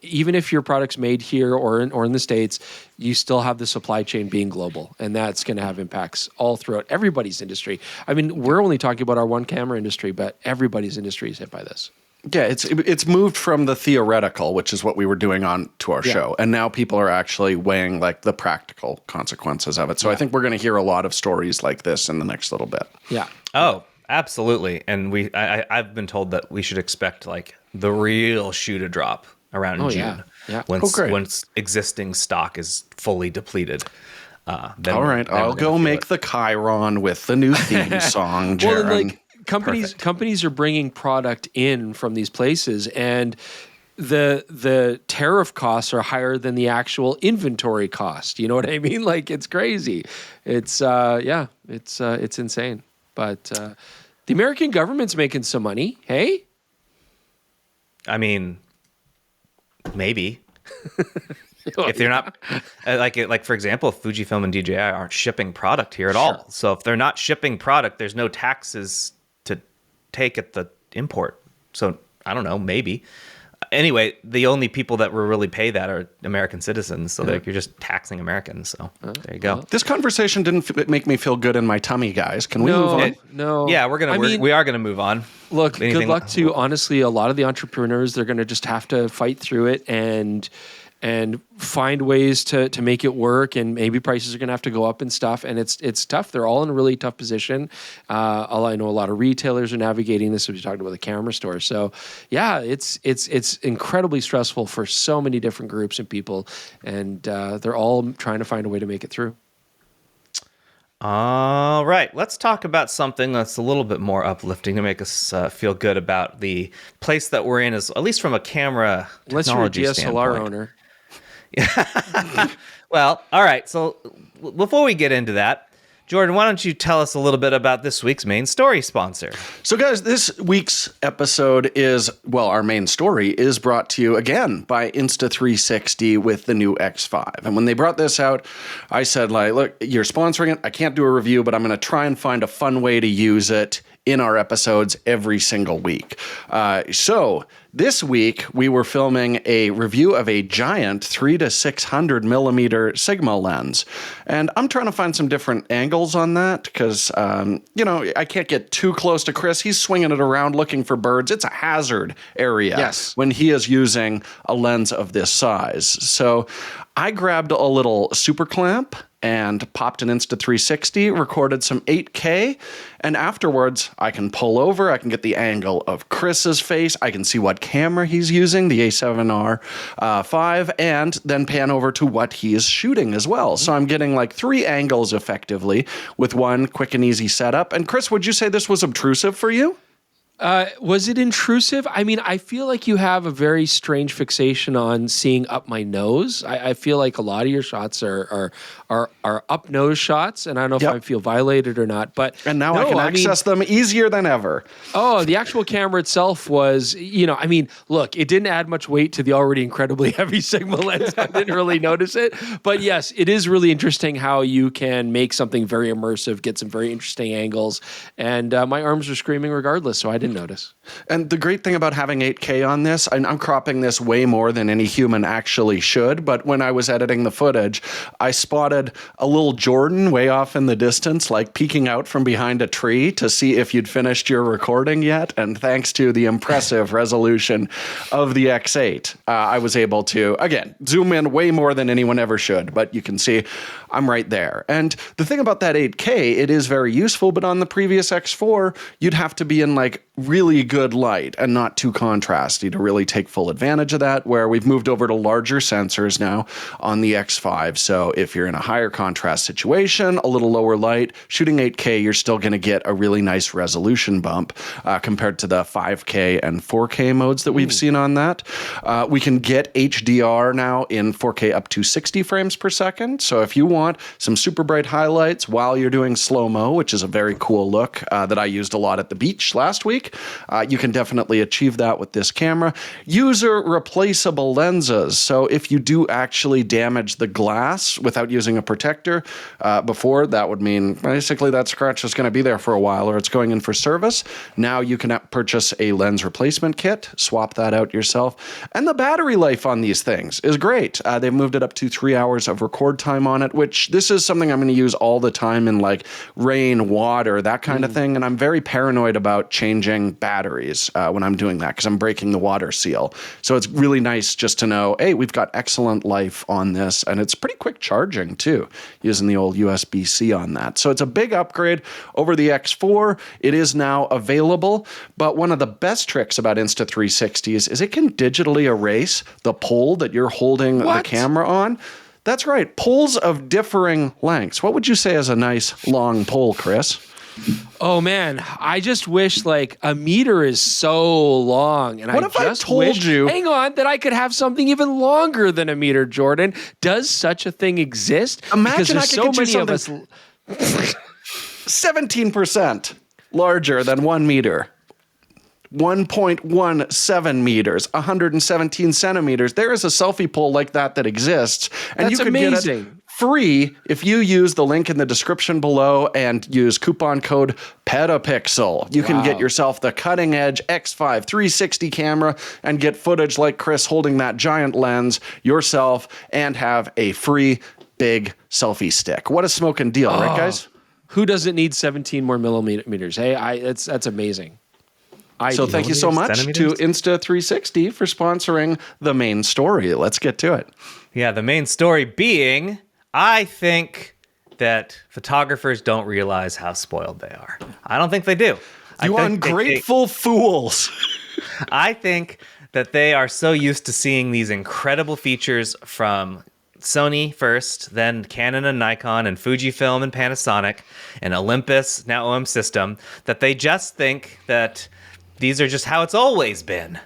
Even if your product's made here or in the States, you still have the supply chain being global, and that's going to have impacts all throughout everybody's industry. I mean, we're only talking about our one camera industry, but everybody's industry is hit by this. Yeah, it's moved from the theoretical, which is what we were doing on to our show, and now people are actually weighing the practical consequences of it. So I think we're going to hear a lot of stories like this in the next little bit. Yeah. Oh, absolutely. And I've been told that we should expect the real shoe to drop around June. Yeah. Once existing stock is fully depleted. All right, I'll go make the Chiron with the new theme song, Jaron. Well, companies are bringing product in from these places, and the tariff costs are higher than the actual inventory cost. You know what I mean? It's crazy. It's it's insane. But the American government's making some money. Hey, I mean, maybe. If they're not for example, Fujifilm and DJI aren't shipping product here at all. So if they're not shipping product, there's no taxes to take at the import. So I don't know, maybe. Anyway, the only people that will really pay that are American citizens. So you're just taxing Americans. So there you go. This conversation didn't make me feel good in my tummy, guys. Can we move on? No. Yeah, we are gonna move on. Look, good luck to, honestly, a lot of the entrepreneurs. They're going to just have to fight through it and find ways to make it work, and maybe prices are going to have to go up and stuff, and it's tough. They're all in a really tough position. I know a lot of retailers are navigating this. We talked about the camera store, so yeah, it's incredibly stressful for so many different groups and people, and they're all trying to find a way to make it through. All right, let's talk about something that's a little bit more uplifting to make us feel good about the place that we're in, is at least from a camera technology unless you're a DSLR standpoint. owner. Well, all right. So before we get into that, Jordan, why don't you tell us a little bit about this week's main story sponsor? So, guys, this week's episode our main story is brought to you again by Insta360 with the new X5. And when they brought this out, I said, look, you're sponsoring it. I can't do a review, but I'm going to try and find a fun way to use it in our episodes every single week. So this week we were filming a review of a giant 300 to 600 millimeter Sigma lens, and I'm trying to find some different angles on that because I can't get too close to Chris. He's swinging it around looking for birds. It's a hazard area when he is using a lens of this size. So I grabbed a little super clamp and popped an Insta360, recorded some 8K, and afterwards I can pull over, I can get the angle of Chris's face, I can see what camera he's using, the A7R5, and then pan over to what he is shooting as well. So I'm getting like 3 angles effectively with one quick and easy setup. And Chris, would you say this was obtrusive for you? Was it intrusive? I mean, I feel like you have a very strange fixation on seeing up my nose. I feel like a lot of your shots are up nose shots, and I don't know if I feel violated or not. But and now I can access them easier than ever. Oh, the actual camera itself was, look, it didn't add much weight to the already incredibly heavy Sigma lens. I didn't really notice it. But yes, it is really interesting how you can make something very immersive, get some very interesting angles. And my arms were screaming regardless, so I didn't notice. And the great thing about having 8K on this, and I'm cropping this way more than any human actually should, but when I was editing the footage, I spotted a little Jordan way off in the distance, like peeking out from behind a tree to see if you'd finished your recording yet. And thanks to the impressive resolution of the X8, I was able to, again, zoom in way more than anyone ever should, but you can see I'm right there. And the thing about that 8K, it is very useful, but on the previous X4, you'd have to be in like really good light and not too contrasty to really take full advantage of that, where we've moved over to larger sensors now on the X5. So if you're in a higher contrast situation, a little lower light, shooting 8K, you're still going to get a really nice resolution bump compared to the 5K and 4K modes that we've seen on that. We can get HDR now in 4K up to 60 frames per second. So if you want some super bright highlights while you're doing slow-mo, which is a very cool look that I used a lot at the beach last week, you can definitely achieve that with this camera. User replaceable lenses. So if you do actually damage the glass without using a protector before, that would mean basically that scratch is going to be there for a while or it's going in for service. Now you can purchase a lens replacement kit, swap that out yourself. And the battery life on these things is great. They've moved it up to 3 hours of record time on it, which this is something I'm going to use all the time in like rain, water, that kind of thing. And I'm very paranoid about changing batteries when I'm doing that because I'm breaking the water seal. So it's really nice just to know, hey, we've got excellent life on this, and it's pretty quick charging too, using the old USB-C on that. So it's a big upgrade over the X4. It is now available, but one of the best tricks about Insta360s is it can digitally erase the pole that you're holding the camera on. That's right, poles of differing lengths. What would you say is a nice long pole, Chris? Oh man, I just wish like a meter is so long, and what I if just I told you? Hang on, that I could have something even longer than a meter, Jordan. Does such a thing exist? Imagine I could get you something 17% larger than 1 meter. 1.17 meters, 117 centimeters. There is a selfie pole like that exists, and That's you can amazing. get it free if you use the link in the description below and use coupon code PetaPixel. You can get yourself the cutting edge X5 360 camera and get footage like Chris holding that giant lens yourself and have a free big selfie stick. What a smoking deal, right, guys? Who doesn't need 17 more millimeters? Hey, that's amazing. So thank you so much to Insta360 for sponsoring the main story. Let's get to it. Yeah, the main story being, I think that photographers don't realize how spoiled they are. I don't think they do. You ungrateful fools. I think that they are so used to seeing these incredible features from Sony first, then Canon and Nikon and Fujifilm and Panasonic and Olympus, now OM System, that they just think that these are just how it's always been.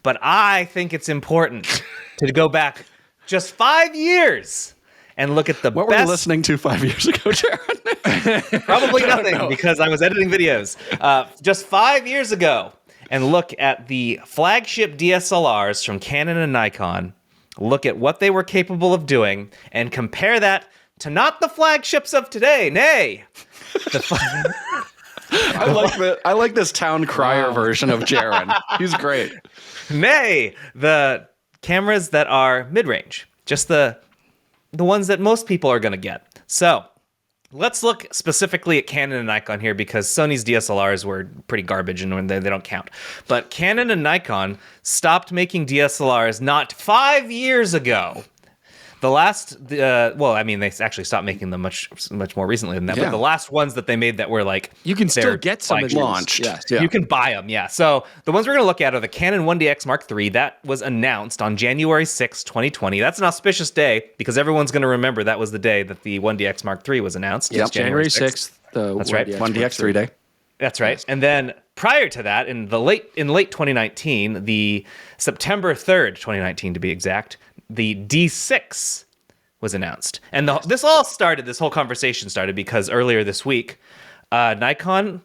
But I think it's important to go back just 5 years and look at the What were you listening to 5 years ago, Jaron? Probably nothing, because I was editing videos. Just 5 years ago, and look at the flagship DSLRs from Canon and Nikon, look at what they were capable of doing, and compare that to not the flagships of today, nay, I like this town crier version of Jaron. He's great. Nay, the cameras that are mid-range, just the ones that most people are going to get. So let's look specifically at Canon and Nikon here, because Sony's DSLRs were pretty garbage and they don't count. But Canon and Nikon stopped making DSLRs not 5 years ago. The last, they actually stopped making them much more recently than that. Yeah. But the last ones that they made that were like, you can still get some of launched. Yeah. You can buy them. Yeah. So the ones we're going to look at are the Canon 1DX Mark III. That was announced on January 6, 2020. That's an auspicious day because everyone's going to remember that was the day that the 1DX Mark III was announced. Yep. January 6th. That's right. 1DX 3 day. That's right. And then prior to that, in late 2019, the September 3rd, 2019 to be exact, the D6 was announced. And this whole conversation started because earlier this week, Nikon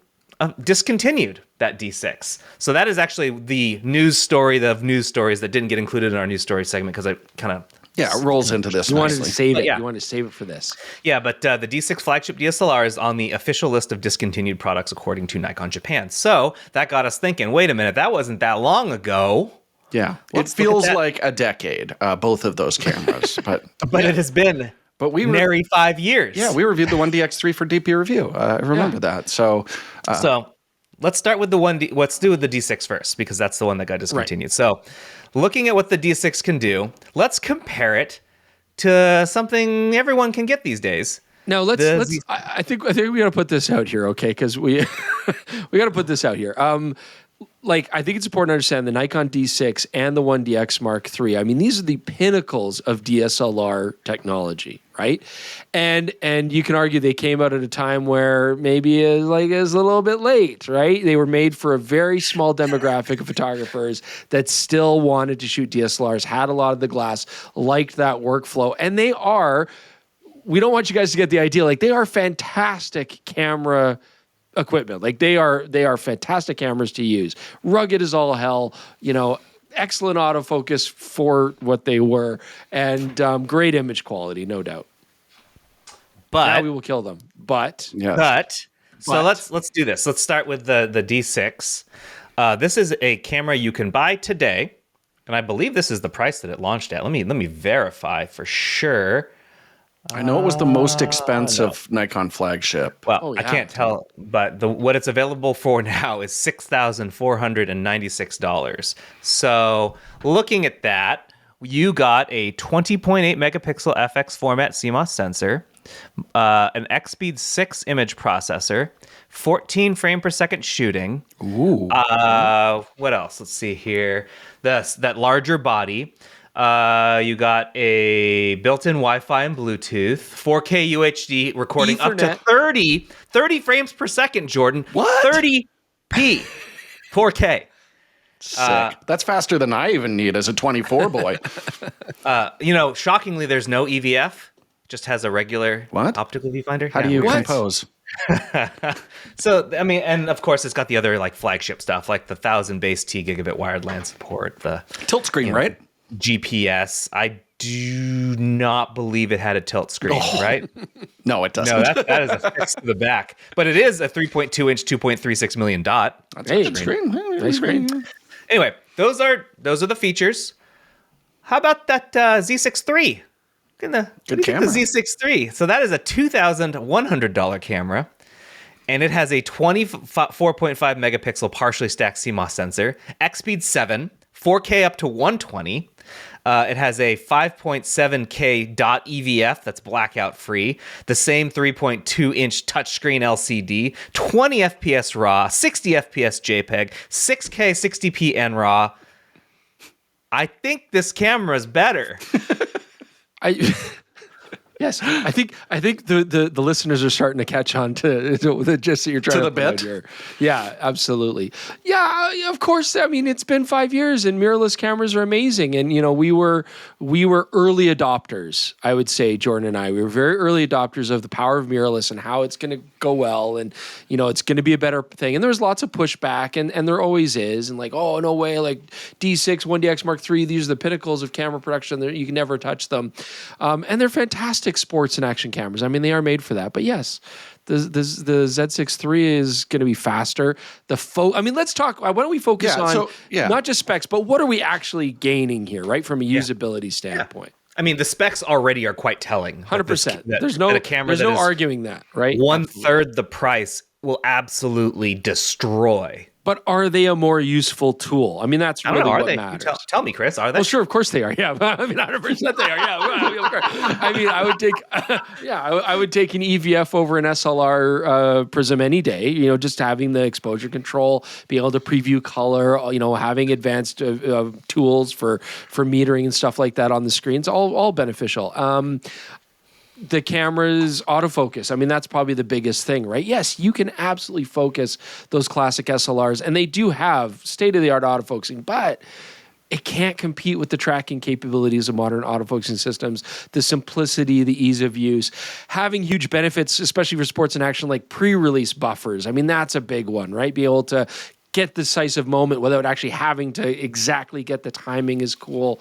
discontinued that D6. So that is actually the news story of news stories that didn't get included in our news story segment because I kind of... Yeah, it rolls into this. You wanted to save it. Yeah. You wanted to save it for this. Yeah, but the D6 flagship DSLR is on the official list of discontinued products according to Nikon Japan. So that got us thinking, wait a minute, that wasn't that long ago. Yeah, it feels like a decade, both of those cameras. But it has been nary 5 years. Yeah, we reviewed the 1DX3 for DP Review. I remember that. So let's start with let's do the D6 first, because that's the one that got discontinued. Right. So looking at what the D6 can do, let's compare it to something everyone can get these days. Now I think we got to put this out here, okay? Because we got to put this out here. I think it's important to understand the Nikon D6 and the 1DX Mark III. I mean, these are the pinnacles of DSLR technology, right? And you can argue they came out at a time where maybe is a little bit late, right? They were made for a very small demographic of photographers that still wanted to shoot DSLRs, had a lot of the glass, liked that workflow, and they are. We don't want you guys to get the idea. They are fantastic camera equipment. They are fantastic cameras to use. Rugged as all hell, excellent autofocus for what they were, and great image quality, no doubt. But now we will kill them. But let's do this. Let's start with the D6. This is a camera you can buy today, and I believe this is the price that it launched at. Let me verify for sure. I know it was the most expensive Nikon flagship. Well, I can't tell, but what it's available for now is $6,496. So looking at that, you got a 20.8 megapixel FX format CMOS sensor, an X-Speed 6 image processor, 14 frame per second shooting. Ooh. What else? Let's see here. That larger body. You got a built-in Wi-Fi and Bluetooth, 4K UHD recording Ethernet. Up to 30 frames per second, Jordan. What? 30p, 4K. Sick. That's faster than I even need as a 24 boy. Shockingly, there's no EVF. Just has a regular optical viewfinder. How do you compose? So, and of course, it's got the other flagship stuff, like the 1000 base T gigabit wired LAN support, the tilt screen, right? GPS. I do not believe it had a tilt screen, right? No, it doesn't. No, that is a fix to the back. But it is a 3.2-inch, 2.36 million dot. That's a good screen. Nice screen. Anyway, those are the features. How about that Z6 III? Good camera. The Z6 III. So that is a $2,100 camera. And it has a 24.5 megapixel partially stacked CMOS sensor, X-Speed 7, 4K up to 120. It has a 5.7K dot EVF that's blackout free, the same 3.2-inch touchscreen LCD, 20 FPS RAW, 60 FPS JPEG, 6K 60p NRAW. I think this camera is better. Yes, I think the listeners are starting to catch on to the gist that you're trying to the bit. here. Yeah, absolutely. Yeah, of course. I mean, it's been 5 years, and mirrorless cameras are amazing. And we were early adopters. I would say Jordan and I, we were very early adopters of the power of mirrorless and how it's going to go well, and it's going to be a better thing. And there was lots of pushback, and there always is. And like, oh no way, like D6, 1DX Mark III, these are the pinnacles of camera production. You can never touch them, and they're fantastic sports and action cameras. I mean, they are made for that. But yes, the Z6 III is going to be faster. Let's talk. Why don't we focus on not just specs, but what are we actually gaining here, right? From a usability standpoint. Yeah. I mean, the specs already are quite telling. 100%. There's no arguing that, right? 1/3 the price will absolutely destroy. But are they a more useful tool? I mean, that's really what matters. Tell me, Chris, are they? Well, sure, of course they are. Yeah, I mean, 100% they are. Yeah, of course. I mean, I would take, I would take an EVF over an SLR Prism any day. Just having the exposure control, being able to preview color, having advanced tools for metering and stuff like that on the screens, all beneficial. The camera's autofocus. I mean, that's probably the biggest thing, right? Yes, you can absolutely focus those classic SLRs, and they do have state-of-the-art autofocusing, but it can't compete with the tracking capabilities of modern autofocusing systems, the simplicity, the ease of use, having huge benefits, especially for sports and action, like pre-release buffers. I mean, that's a big one, right? Be able to get the decisive moment without actually having to exactly get the timing is cool.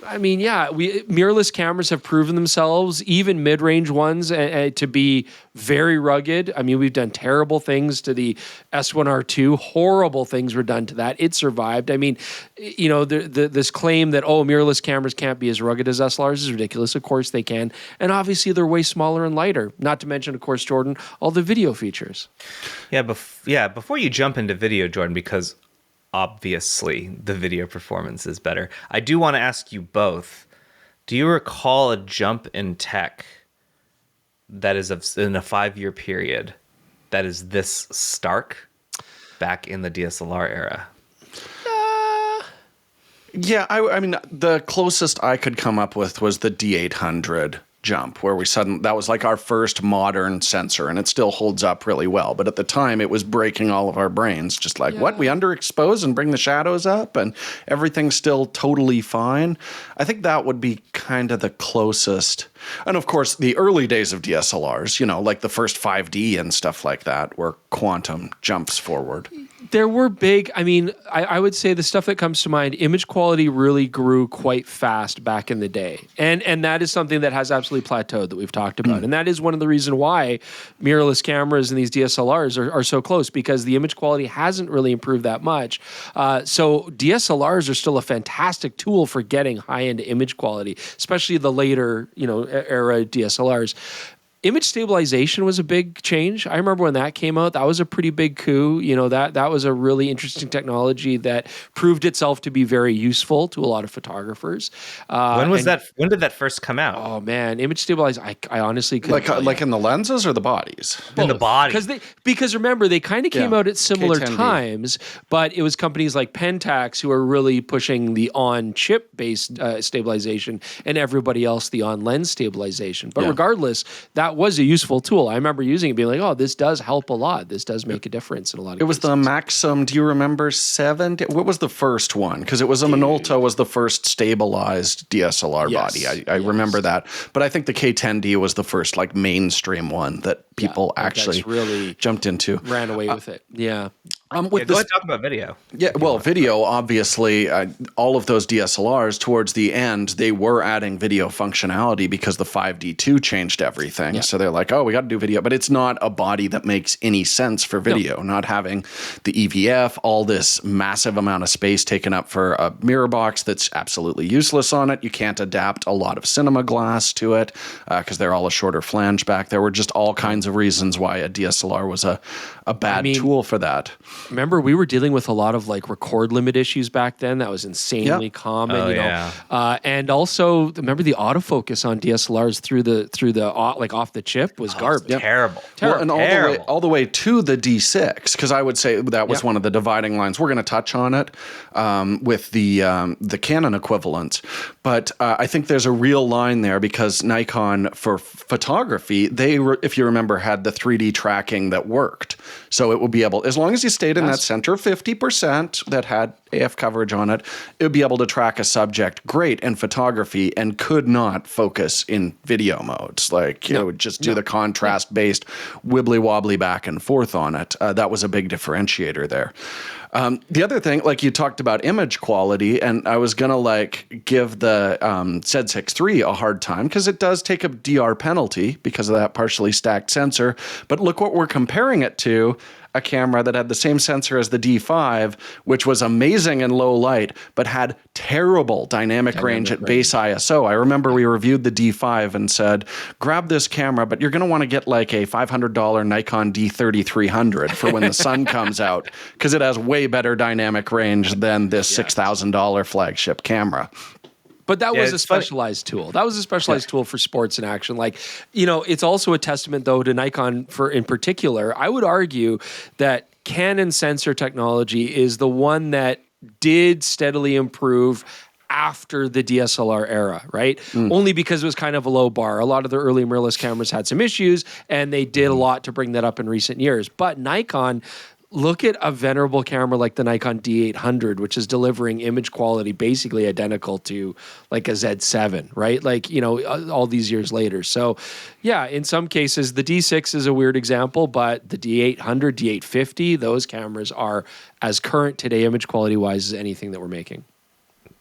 I mean, mirrorless cameras have proven themselves, even mid-range ones, to be very rugged. I mean, we've done terrible things to the S1R2. Horrible things were done to that. It survived. I mean, this claim that, mirrorless cameras can't be as rugged as SLRs is ridiculous. Of course they can. And obviously they're way smaller and lighter. Not to mention, of course, Jordan, all the video features. Before you jump into video, Jordan, because obviously the video performance is better, I do want to ask you both, do you recall a jump in tech that is in a 5-year period that is this stark back in the DSLR era? Yeah, I mean, the closest I could come up with was the D800 jump, where that was like our first modern sensor, and it still holds up really well. But at the time, it was breaking all of our brains. Just like, what? We underexpose and bring the shadows up, and everything's still totally fine. I think that would be kind of the closest. And of course, the early days of DSLRs, like the first 5D and stuff like that, were quantum jumps forward. There were big, I would say the stuff that comes to mind, image quality really grew quite fast back in the day. And that is something that has absolutely plateaued that we've talked about. And that is one of the reasons why mirrorless cameras and these DSLRs are so close, because the image quality hasn't really improved that much. So DSLRs are still a fantastic tool for getting high-end image quality, especially the later, era DSLRs. Image stabilization was a big change. I remember when that came out, that was a pretty big coup. That was a really interesting technology that proved itself to be very useful to a lot of photographers. When did that first come out? Oh man, image stabilization. I honestly couldn't like in the lenses or the bodies? In the body. Because remember, they kind of came out at similar K10D. times, but it was companies like Pentax who were really pushing the on-chip based stabilization, and everybody else the on-lens stabilization. But regardless, that was a useful tool. I remember using it, being like, "Oh, this does help a lot. This does make a difference in a lot of." It was the Maxim. Do you remember 7? What was the first one? Because it was a Minolta was the first stabilized DSLR body. I remember that. But I think the K10D was the first mainstream one that people actually really jumped into. Ran away with it. Yeah. Go ahead and talk about video. Yeah, well, video, obviously, all of those DSLRs towards the end, they were adding video functionality because the 5D2 changed everything. Yeah. So they're like, oh, we got to do video. But it's not a body that makes any sense for video, not having the EVF, all this massive amount of space taken up for a mirror box that's absolutely useless on it. You can't adapt a lot of cinema glass to it because they're all a shorter flange back. There were just all kinds of reasons why a DSLR was a bad tool for that. Remember, we were dealing with a lot of like record limit issues back then. That was insanely common, you know. And also, remember the autofocus on DSLRs through the like off the chip was garbage. Terrible. Well, and all the way to the D6, because I would say that was one of the dividing lines. We're going to touch on it with the Canon equivalent, but I think there's a real line there because Nikon for photography, if you remember, had the 3D tracking that worked. So it would be able, as long as you stayed in that center 50% that had AF coverage on it, it would be able to track a subject great in photography and could not focus in video modes. Like, it would just do the contrast-based wibbly-wobbly back and forth on it. That was a big differentiator there. The other thing, like you talked about image quality, and I was going to give the Z6 III a hard time because it does take a DR penalty because of that partially stacked sensor. But look what we're comparing it to, a camera that had the same sensor as the D5, which was amazing in low light, but had terrible dynamic range at base ISO. I remember we reviewed the D5 and said, grab this camera, but you're going to want to get like a $500 Nikon D3300 for when the sun comes out, because it has way better dynamic range than this $6,000 flagship camera. But that was a specialized tool. That was a specialized tool for sports and action. Like, it's also a testament, though, to Nikon in particular. I would argue that Canon sensor technology is the one that did steadily improve after the DSLR era, right? Only because it was kind of a low bar. A lot of the early mirrorless cameras had some issues, and they did a lot to bring that up in recent years. But Nikon, look at a venerable camera like the Nikon D800, which is delivering image quality basically identical to like a Z7, right? Like, all these years later. So yeah, in some cases, the D6 is a weird example, but the D800, D850, those cameras are as current today image quality wise as anything that we're making.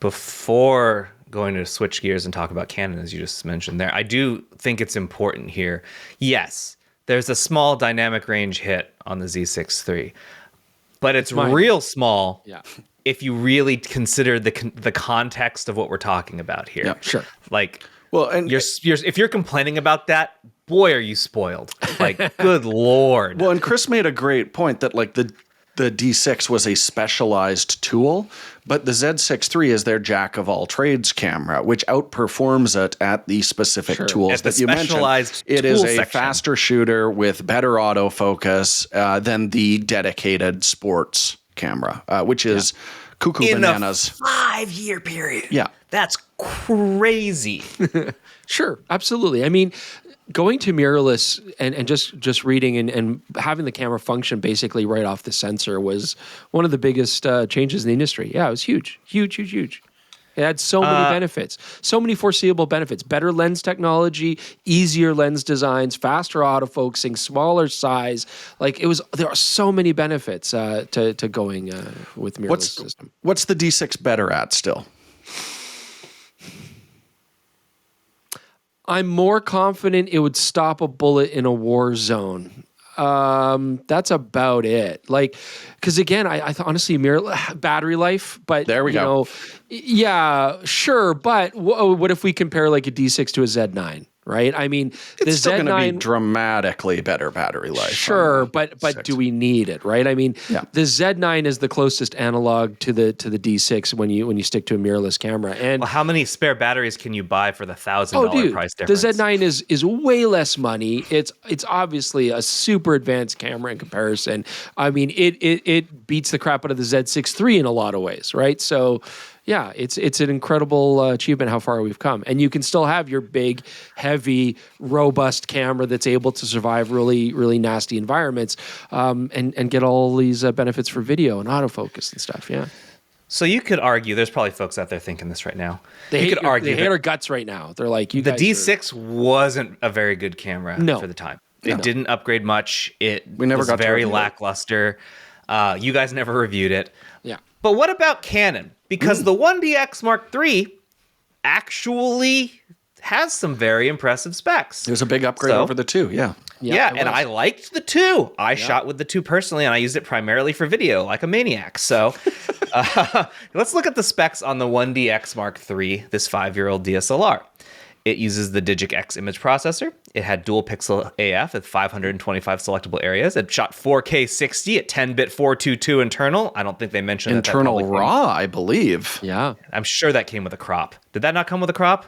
Before going to switch gears and talk about Canon, as you just mentioned there, I do think it's important here. Yes, there's a small dynamic range hit on the Z6 III, but it's real small if you really consider the context of what we're talking about here. Yeah, sure. Like, well, and if you're complaining about that, boy, are you spoiled. Like, good Lord. Well, and Chris made a great point that like the D6 was a specialized tool, but the Z6 III is their jack of all trades camera, which outperforms it at the specific tools that you mentioned. It is a faster shooter with better autofocus than the dedicated sports camera, which is cuckoo bananas. In a 5-year period. Yeah. That's crazy. Sure, absolutely. I mean, going to mirrorless and just reading and having the camera function basically right off the sensor was one of the biggest changes in the industry. Yeah, it was huge. It had so many benefits, so many foreseeable benefits: better lens technology, easier lens designs, faster autofocusing, smaller size. Like there are so many benefits to going with mirrorless system. What's the D6 better at still? I'm more confident it would stop a bullet in a war zone. That's about it. Like, because again, I honestly battery life, but there we go. Yeah, sure. But what if we compare like a D6 to a Z9? Right? I mean, it's still going to be dramatically better battery life. Sure, but do we need it? Right? I mean, the Z9 is the closest analog to the D6 when you stick to a mirrorless camera. And how many spare batteries can you buy for the $1,000 price difference? The Z9 is way less money. It's obviously a super advanced camera in comparison. I mean, it beats the crap out of the Z6 III in a lot of ways, right? So yeah, it's an incredible achievement how far we've come. And you can still have your big, heavy, robust camera that's able to survive really, really nasty environments and get all these benefits for video and autofocus and stuff, yeah. So you could argue, there's probably folks out there thinking this right now. They hate our guts right now. They're like, the D6 wasn't a very good camera for the time. It didn't upgrade much. We never got very lackluster. You guys never reviewed it. Yeah. But what about Canon? Because the 1DX Mark III actually has some very impressive specs. There's a big upgrade over the 2, yeah. Yeah, and I liked the 2. I shot with the 2 personally, and I used it primarily for video, like a maniac. So let's look at the specs on the 1DX Mark III, this 5-year-old DSLR. It uses the Digic X image processor. It had dual pixel AF at 525 selectable areas. It shot 4K 60 at 10-bit 422 internal. I don't think they mentioned internal RAW, I believe. Yeah. I'm sure that came with a crop. Did that not come with a crop?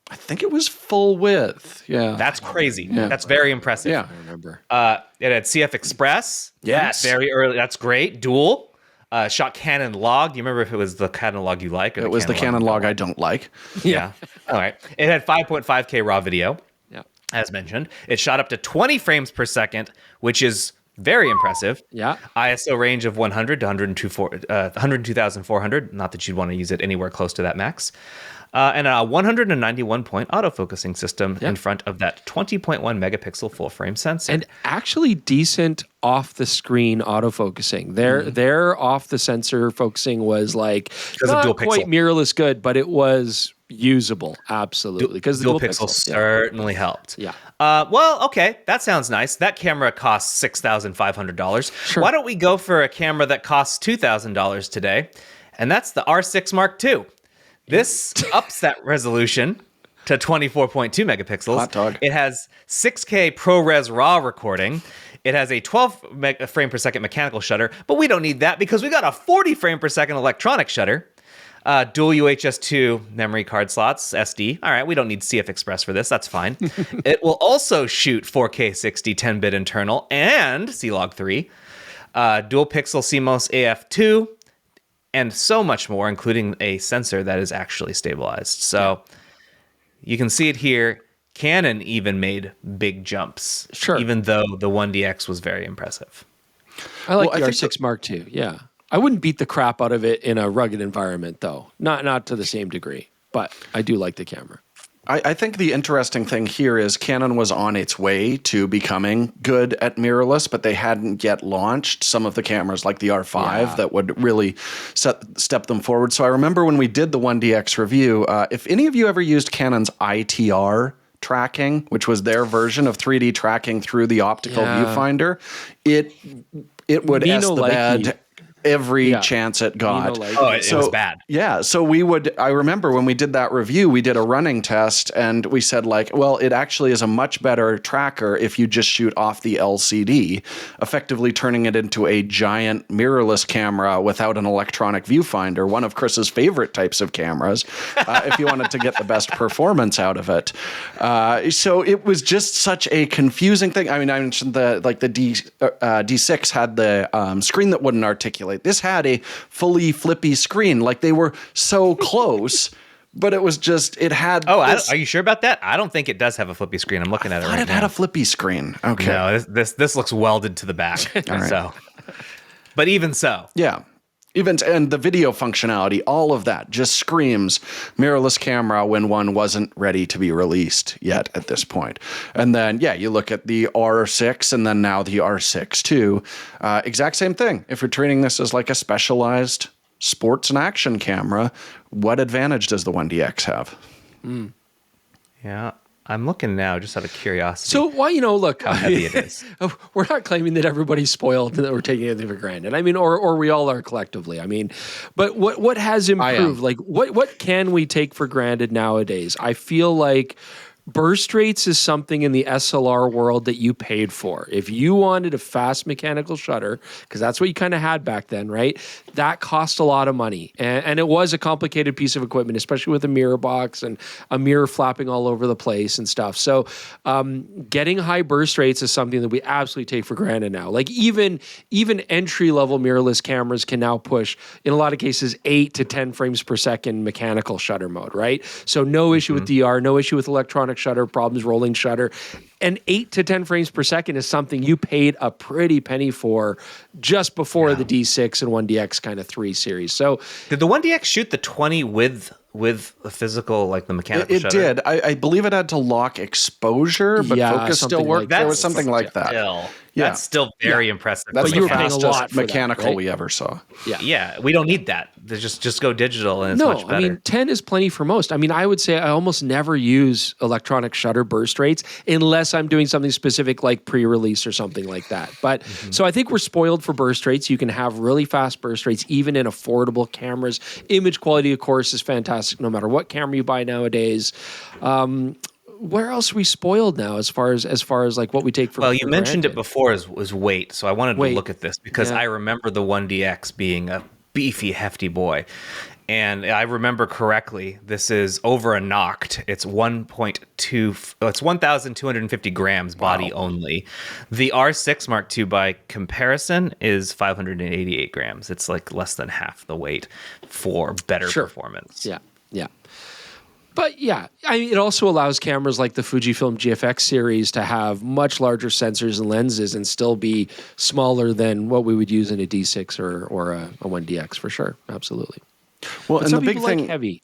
I think it was full width. Yeah. That's crazy. Yeah. That's very impressive. Yeah. I remember. It had CF Express. Yes. Very early. That's great. Dual. Shot Canon log. Do you remember if it was the Canon log you like? Or it was the Canon log I don't like. Yeah. All right. It had 5.5K raw video. Yeah. As mentioned. It shot up to 20 frames per second, which is very impressive. Yeah. ISO range of 100 to 102,400. Not that you'd want to use it anywhere close to that max. And a 191-point autofocusing system in front of that 20.1 megapixel full frame sensor. And actually decent off the screen autofocusing. Their off the sensor focusing was like not quite mirrorless good, but it was usable. Absolutely. Because the dual pixel certainly helped. Yeah. Well, okay. That sounds nice. That camera costs $6,500. Sure. Why don't we go for a camera that costs $2,000 today? And that's the R6 Mark II. This ups that resolution to 24.2 megapixels. Hot dog. It has 6K ProRes RAW recording. It has a 12 frame per second mechanical shutter, but we don't need that because we got a 40 frame per second electronic shutter. Dual UHS 2 memory card slots, SD. All right, we don't need CF Express for this. That's fine. It will also shoot 4K 60 10-bit internal and C-Log 3. Dual pixel CMOS AF2. And so much more, including a sensor that is actually stabilized. So you can see it here. Canon even made big jumps. Sure. Even though the 1DX was very impressive. I like the R6 Mark II. Yeah. I wouldn't beat the crap out of it in a rugged environment, though. Not to the same degree. But I do like the camera. I think the interesting thing here is Canon was on its way to becoming good at mirrorless, but they hadn't yet launched some of the cameras like the R5 that would really step them forward. So I remember when we did the 1DX review, if any of you ever used Canon's ITR tracking, which was their version of 3D tracking through the optical viewfinder, it would S the bed every chance it got. It was bad. Yeah. So I remember when we did that review, we did a running test and we said like, well, it actually is a much better tracker if you just shoot off the LCD, effectively turning it into a giant mirrorless camera without an electronic viewfinder, one of Chris's favorite types of cameras, if you wanted to get the best performance out of it. So it was just such a confusing thing. I mean, I mentioned the D6 had the screen that wouldn't articulate. This had a fully flippy screen. Like they were so close, but it was just, it had. Oh, are you sure about that? I don't think it does have a flippy screen. I'm looking at it right now. It had a flippy screen. Okay. No, this looks welded to the back. Right. So, but even so. Yeah. And the video functionality, all of that just screams mirrorless camera when one wasn't ready to be released yet at this point. And then, you look at the R6 and then now the R6 II. Exact same thing. If you're treating this as like a specialized sports and action camera, what advantage does the 1DX have? Yeah. I'm looking now just out of curiosity. So, look, how heavy it is. We're not claiming that everybody's spoiled and that we're taking anything for granted. I mean, or we all are collectively. I mean, but what has improved? Like, what can we take for granted nowadays? I feel like burst rates is something in the SLR world that you paid for. If you wanted a fast mechanical shutter, because that's what you kind of had back then, right? That cost a lot of money. And it was a complicated piece of equipment, especially with a mirror box and a mirror flapping all over the place and stuff. So getting high burst rates is something that we absolutely take for granted now. Like even entry-level mirrorless cameras can now push, in a lot of cases, 8 to 10 frames per second mechanical shutter mode, right? So no issue with DR, no issue with electronic shutter problems, rolling shutter. And 8 to 10 frames per second is something you paid a pretty penny for just before the D6 and 1DX kind of 3 series. So did the 1DX shoot the 20 with the physical, like the mechanical it shutter? It did. I believe it had to lock exposure, but focus still worked. There was something like that. Yeah. That's still very impressive. That's But the you were paying a fastest lot for that, mechanical right? we ever saw. Yeah, we don't need that. They just go digital and it's much better. I mean, 10 is plenty for most. I mean, I would say I almost never use electronic shutter burst rates unless I'm doing something specific like pre-release or something like that. But so I think we're spoiled for burst rates. You can have really fast burst rates even in affordable cameras. Image quality, of course, is fantastic no matter what camera you buy nowadays. Where else are we spoiled now as far as like what we take for Well, you for mentioned granted? it before was weight, so I wanted Weight. to look at this because Yeah. I remember the 1DX being a beefy, hefty boy. And I remember correctly, this is over a knocked. It's 1,250 grams body only. The R6 Mark II by comparison is 588 grams. It's like less than half the weight for better performance. Yeah, yeah. But yeah, I mean, it also allows cameras like the Fujifilm GFX series to have much larger sensors and lenses and still be smaller than what we would use in a D6 or a 1DX for sure. Absolutely. Well, But and some the big people thing, like heavy.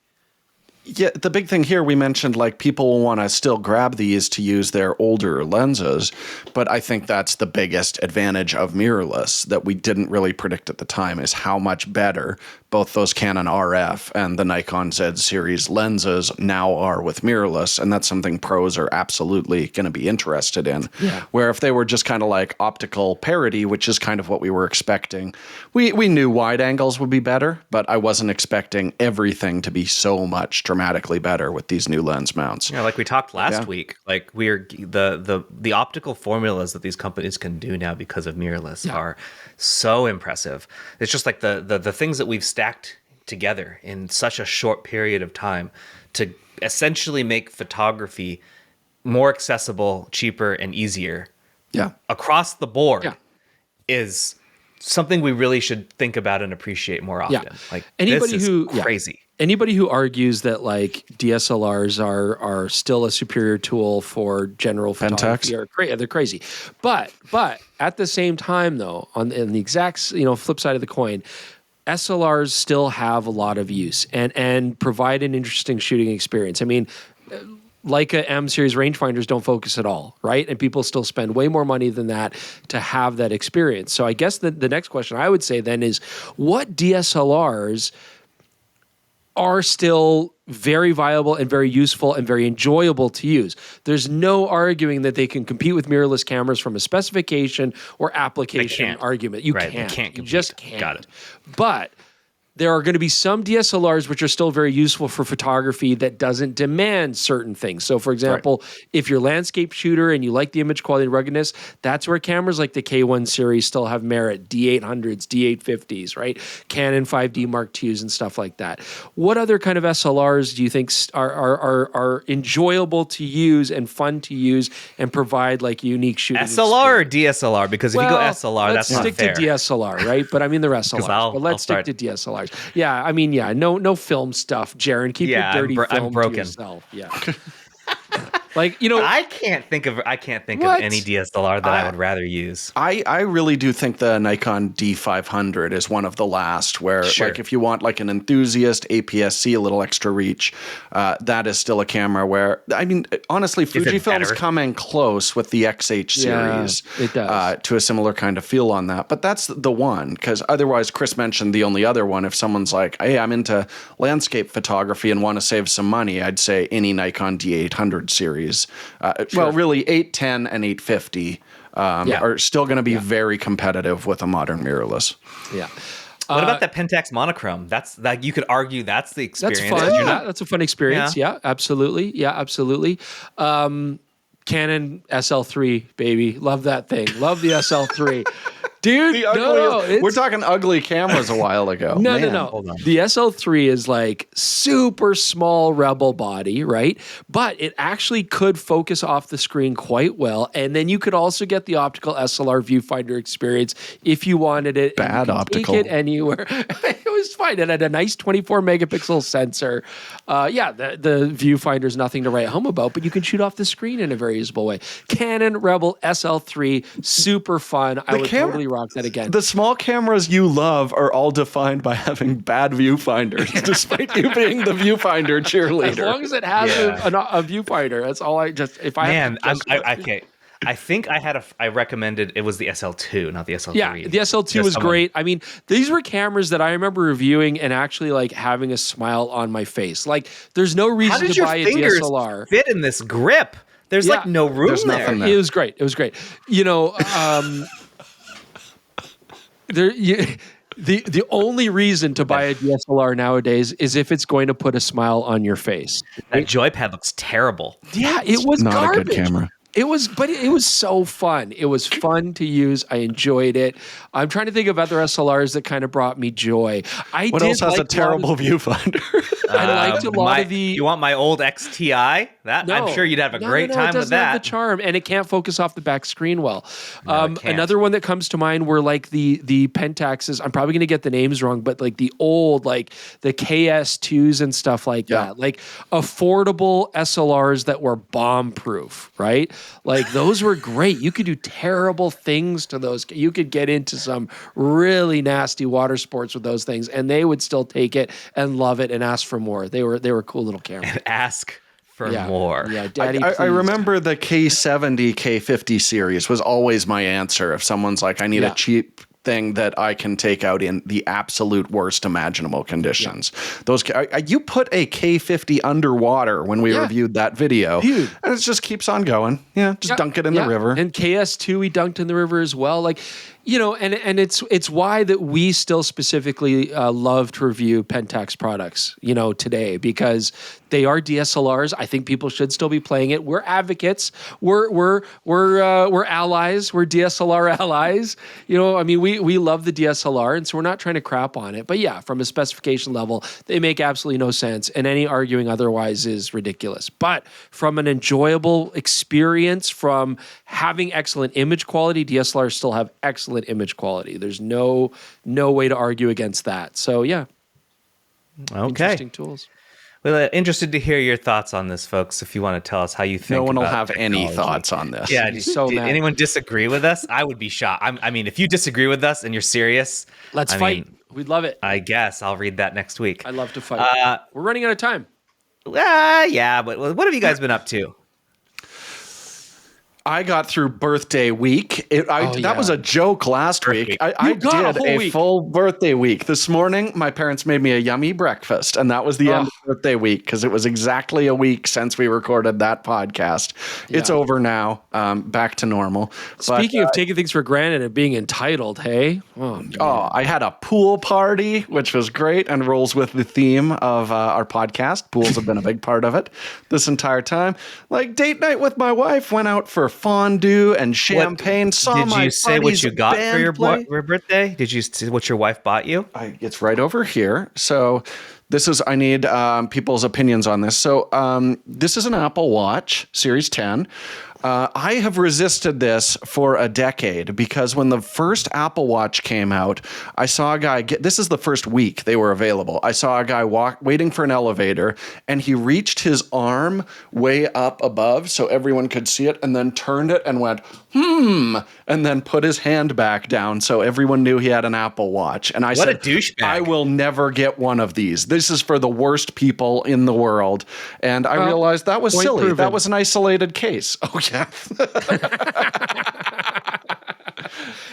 yeah, the big thing here, we mentioned like people want to still grab these to use their older lenses, but I think that's the biggest advantage of mirrorless that we didn't really predict at the time is how much better both those Canon RF and the Nikon Z series lenses now are with mirrorless, and that's something pros are absolutely going to be interested in. Yeah. Where if they were just kind of like optical parity, which is kind of what we were expecting, we knew wide angles would be better, but I wasn't expecting everything to be so much dramatically better with these new lens mounts. Yeah, like we talked last week, like we're the optical formulas that these companies can do now because of mirrorless are so impressive. It's just like the things that we've stacked together in such a short period of time to essentially make photography more accessible, cheaper, and easier. Yeah. Across the board is something we really should think about and appreciate more often. Yeah. Like Anybody this is who crazy. Anybody who argues that like DSLRs are still a superior tool for general photography they're crazy. But at the same time though, on the exact flip side of the coin, SLRs still have a lot of use and provide an interesting shooting experience. I mean, Leica M series rangefinders don't focus at all, right? And people still spend way more money than that to have that experience. So I guess the next question I would say then is, what DSLRs are still very viable and very useful and very enjoyable to use? There's no arguing that they can compete with mirrorless cameras from a specification or application argument. You can't. You just can't. Got it. But there are going to be some DSLRs which are still very useful for photography that doesn't demand certain things. So, for example, if you're a landscape shooter and you like the image quality and ruggedness, that's where cameras like the K1 series still have merit, D800s, D850s, right? Canon 5D Mark IIs and stuff like that. What other kind of SLRs do you think are enjoyable to use and fun to use and provide like unique shooting SLR or DSLR? Because if you go SLR, that's not fair. Let's stick to DSLR, right? But I mean the SLRs. But let's stick to DSLRs. Yeah, I mean, no film stuff, Jaron. Keep your dirty film to yourself. Yeah. Like, I can't think of any DSLR that I would rather use. I really do think the Nikon D500 is one of the last where like if you want like an enthusiast APS-C, a little extra reach, that is still a camera where, I mean, honestly, Fujifilm's coming close with the XH series it does. To a similar kind of feel on that. But that's the one, because otherwise Chris mentioned the only other one. If someone's like, hey, I'm into landscape photography and want to save some money, I'd say any Nikon D800 series. Well, really, 810 and 850 are still going to be very competitive with a modern mirrorless. Yeah. What about that Pentax monochrome? That's like, you could argue that's the experience. That's fun. That's a fun experience. Yeah, absolutely. Yeah, absolutely. Canon SL3, baby. Love that thing. Love the SL3. Dude, we're talking ugly cameras a while ago. No. The SL3 is like super small rebel body, right? But it actually could focus off the screen quite well. And then you could also get the optical SLR viewfinder experience if you wanted it. Bad optical. Take it anywhere. It was fine. It had a nice 24 megapixel sensor. The viewfinder is nothing to write home about, but you can shoot off the screen in a very usable way. Canon Rebel SL3, super fun. I would totally rock that again. The small cameras you love are all defined by having bad viewfinders, despite you being the viewfinder cheerleader. As long as it has a viewfinder, that's all I just. If I okay. I think I recommended it was the SL2, not the SL3. Yeah, the SL2 was great. I mean, these were cameras that I remember reviewing and actually like having a smile on my face. Like, there's no reason to buy a DSLR. Fit in this grip. There's like no room. There's nothing there. It was great. It was great. You know, the only reason to buy a DSLR nowadays is if it's going to put a smile on your face. That joypad looks terrible. Yeah, it was not garbage. a good camera. It was so fun. It was fun to use. I enjoyed it. I'm trying to think of other SLRs that kind of brought me joy. What else has a terrible viewfinder? I liked a lot of the. You want my old XTI? I'm sure you'd have a great time with that. It doesn't have the charm, and it can't focus off the back screen well. Another one that comes to mind were like the Pentaxes. I'm probably going to get the names wrong, but like the old, like the KS2s and stuff like that. Like affordable SLRs that were bomb-proof, right? Like those were great. You could do terrible things to those. You could get into some really nasty water sports with those things, and they would still take it and love it and ask for more. They were cool little cameras. And ask for more. Yeah, Daddy. I remember the K70, K50 series was always my answer. If someone's like, I need a cheap thing that I can take out in the absolute worst imaginable conditions. Those you put a K50 underwater when we reviewed that video, and it just keeps on going. Yeah, just dunk it in the river. And KS2 we dunked in the river as well. Like, you know, and it's why that we still specifically love to review Pentax products, you know, today, because they are DSLRs. I think people should still be playing it. We're advocates. We're allies. We're DSLR allies. You know, I mean, we love the DSLR, and so we're not trying to crap on it. But yeah, from a specification level, they make absolutely no sense, and any arguing otherwise is ridiculous. But from an enjoyable experience, from having excellent image quality, DSLRs still have excellent image quality. There's no way to argue against that. So yeah. Okay. Interesting tools. Well, interested to hear your thoughts on this, folks. If you want to tell us how you think. No one will about have any thoughts on this. Yeah. Did anyone disagree with us? I would be shocked. I mean, if you disagree with us and you're serious, let's fight. We'd love it. I guess I'll read that next week. I'd love to fight. We're running out of time. Yeah, but what have you guys been up to? I got through birthday week. That was a joke last week. I did a full birthday week. This morning, my parents made me a yummy breakfast, and that was the end of birthday week because it was exactly a week since we recorded that podcast. Yeah. It's over now, back to normal. Speaking of taking things for granted and being entitled, hey? I had a pool party, which was great and rolls with the theme of our podcast. Pools have been a big part of it this entire time. Like date night with my wife, went out for fondue and champagne. Did you say what you got for your birthday? Did you say what your wife bought you? It's right over here. So I need people's opinions on this. So this is an Apple Watch Series 10. I have resisted this for a decade because when the first Apple Watch came out, I saw a guy this is the first week they were available. I saw a guy waiting for an elevator, and he reached his arm way up above so everyone could see it, and then turned it and went, and then put his hand back down so everyone knew he had an Apple Watch. And I said, a douchebag. I will never get one of these. This is for the worst people in the world. And I realized that was silly. Proven. That was an isolated case. Oh, yeah.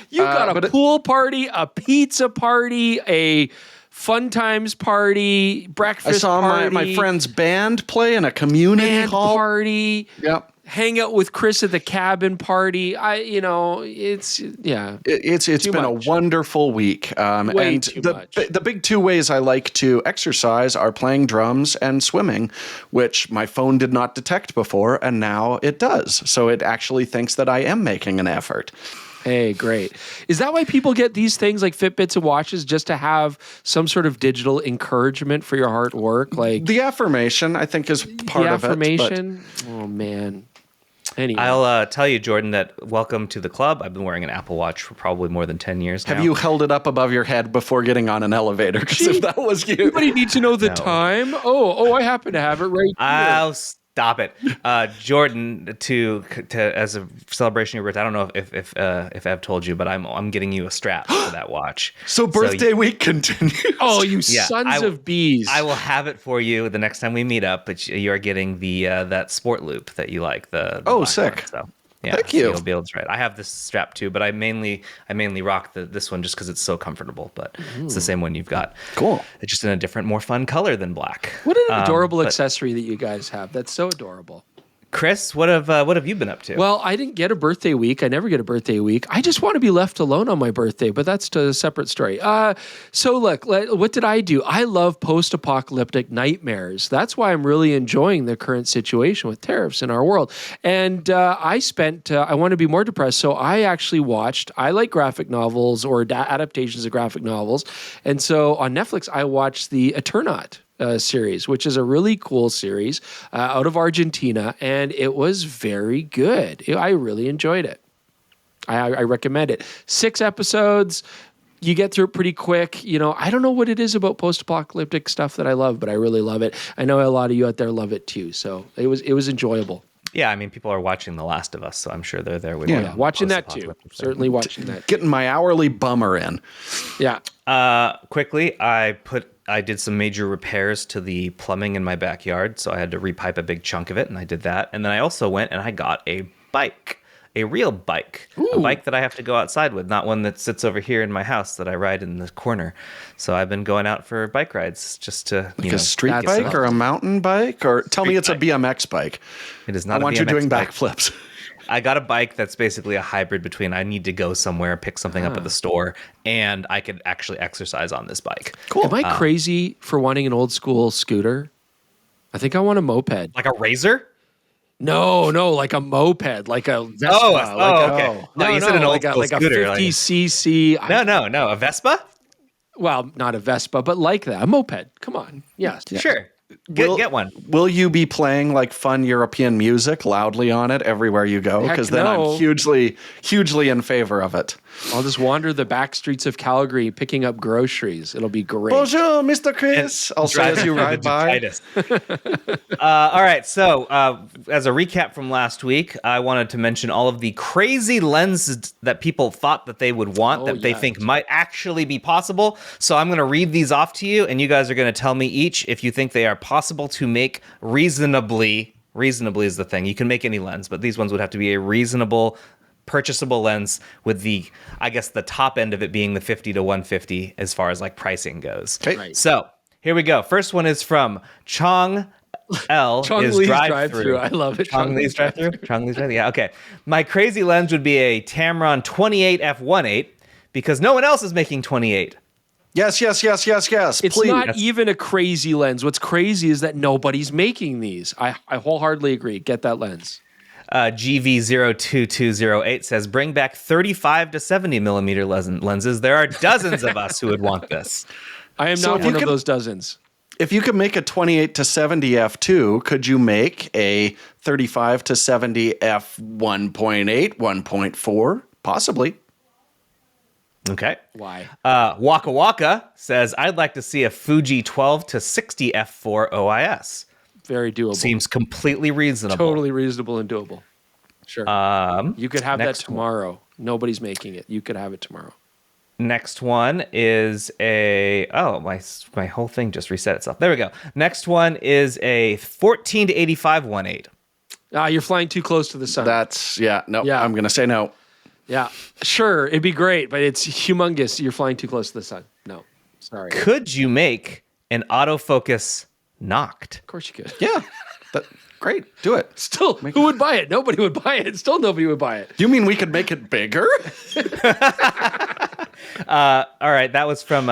You got a pool party, a pizza party, a fun times party, breakfast party. I saw my friend's band play in a community hall party. Yep. Hang out with Chris at the cabin party. It's been a wonderful week. Way too much. The big two ways I like to exercise are playing drums and swimming, which my phone did not detect before, and now it does. So it actually thinks that I am making an effort. Hey, great. Is that why people get these things like Fitbits and watches, just to have some sort of digital encouragement for your hard work? Like the affirmation, I think, is part of it. The affirmation? Oh, man. Anyway. I'll tell you, Jordan, that welcome to the club. I've been wearing an Apple Watch for probably more than 10 years now. Have you held it up above your head before getting on an elevator? Because if that was you. Anybody need to know the time? Oh, I happen to have it right here. Stop it, Jordan. To as a celebration of your birthday, I don't know if I've told you, but I'm getting you a strap for that watch. So birthday week continues. Oh, you sons of bees! I will have it for you the next time we meet up. But you are getting the that sport loop that you like. The sick. One, so. Yeah, Thank so you. You'll be able to try it. I have this strap too, but I mainly rock this one just because it's so comfortable. But it's the same one you've got. Cool. It's just in a different, more fun color than black. What an adorable accessory that you guys have. That's so adorable. Chris, what have you been up to? Well, I didn't get a birthday week. I never get a birthday week. I just want to be left alone on my birthday, but that's a separate story. So look, what did I do? I love post-apocalyptic nightmares. That's why I'm really enjoying the current situation with tariffs in our world. And I want to be more depressed, so I actually I like graphic novels or adaptations of graphic novels. And so on Netflix, I watched the Eternaut series, which is a really cool series out of Argentina, and it was very good. I really enjoyed it. I recommend it. 6 episodes. You get through it pretty quick. I don't know what it is about post-apocalyptic stuff that I love, but I really love it. I know a lot of you out there love it too, so it was enjoyable. Yeah, I mean, people are watching The Last of Us, so I'm sure they're there with watching that too. Certainly watching that. Getting my hourly bummer in. Yeah. Quickly, I did some major repairs to the plumbing in my backyard, so I had to repipe a big chunk of it, and I did that. And then I also went and I got a bike, a real bike, a bike that I have to go outside with, not one that sits over here in my house that I ride in the corner. So I've been going out for bike rides just to, a street bike or a mountain bike, or tell me it's a BMX bike. It is not. I want you doing bike. backflips. I got a bike that's basically a hybrid between I need to go somewhere, pick something up at the store, and I could actually exercise on this bike. Cool. Am I crazy for wanting an old school scooter? I think I want a moped. Like a Razor? No, like a moped, like a Vespa. Okay. No, you said an old school like scooter. A 50cc. No, a Vespa? Well, not a Vespa, but like that, a moped. Come on. Yes. Yeah. Sure. Get one. Will you be playing like fun European music loudly on it everywhere you go? Because then I'm hugely in favor of it. I'll just wander the back streets of Calgary picking up groceries. It'll be great. Bonjour, Mr. Chris. I'll say as you ride by. All right. So as a recap from last week, I wanted to mention all of the crazy lenses that people thought that they would want they think might actually be possible. So I'm going to read these off to you, and you guys are going to tell me each if you think they are possible to make reasonably. Reasonably is the thing. You can make any lens, but these ones would have to be a reasonable purchasable lens with the top end of it being the 50 to 150 as far as like pricing goes. Okay. Right. So here we go. First one is from Chong L. Chong Lee's drive-through. I love it. Chong Lee's drive-through? Chong Lee's drive-through. Yeah, okay. My crazy lens would be a Tamron 28 f1.8 because no one else is making 28. Yes. It's please. not even a crazy lens. What's crazy is that nobody's making these. I wholeheartedly agree. Get that lens. GV02208 says, bring back 35 to 70 millimeter lenses. There are dozens of us who would want this. I am not one of those dozens. If you could make a 28 to 70 f2, could you make a 35 to 70 f1.8, 1.4? Possibly. Okay. Why? Waka Waka says, I'd like to see a Fuji 12 to 60 f4 OIS. Very doable. Seems completely reasonable. Totally reasonable and doable. Sure. You could have that tomorrow. Nobody's making it. You could have it tomorrow. Next one is my whole thing just reset itself. There we go. Next one is a 14 to 85 1.8. You're flying too close to the sun. I'm going to say no. Yeah, sure. It'd be great, but it's humongous. You're flying too close to the sun. No, sorry. Could you make an autofocus knocked? Of course you could. Yeah. Great. Do it. Still, who would buy it? Nobody would buy it. Still nobody would buy it. You mean we could make it bigger? All right. That was from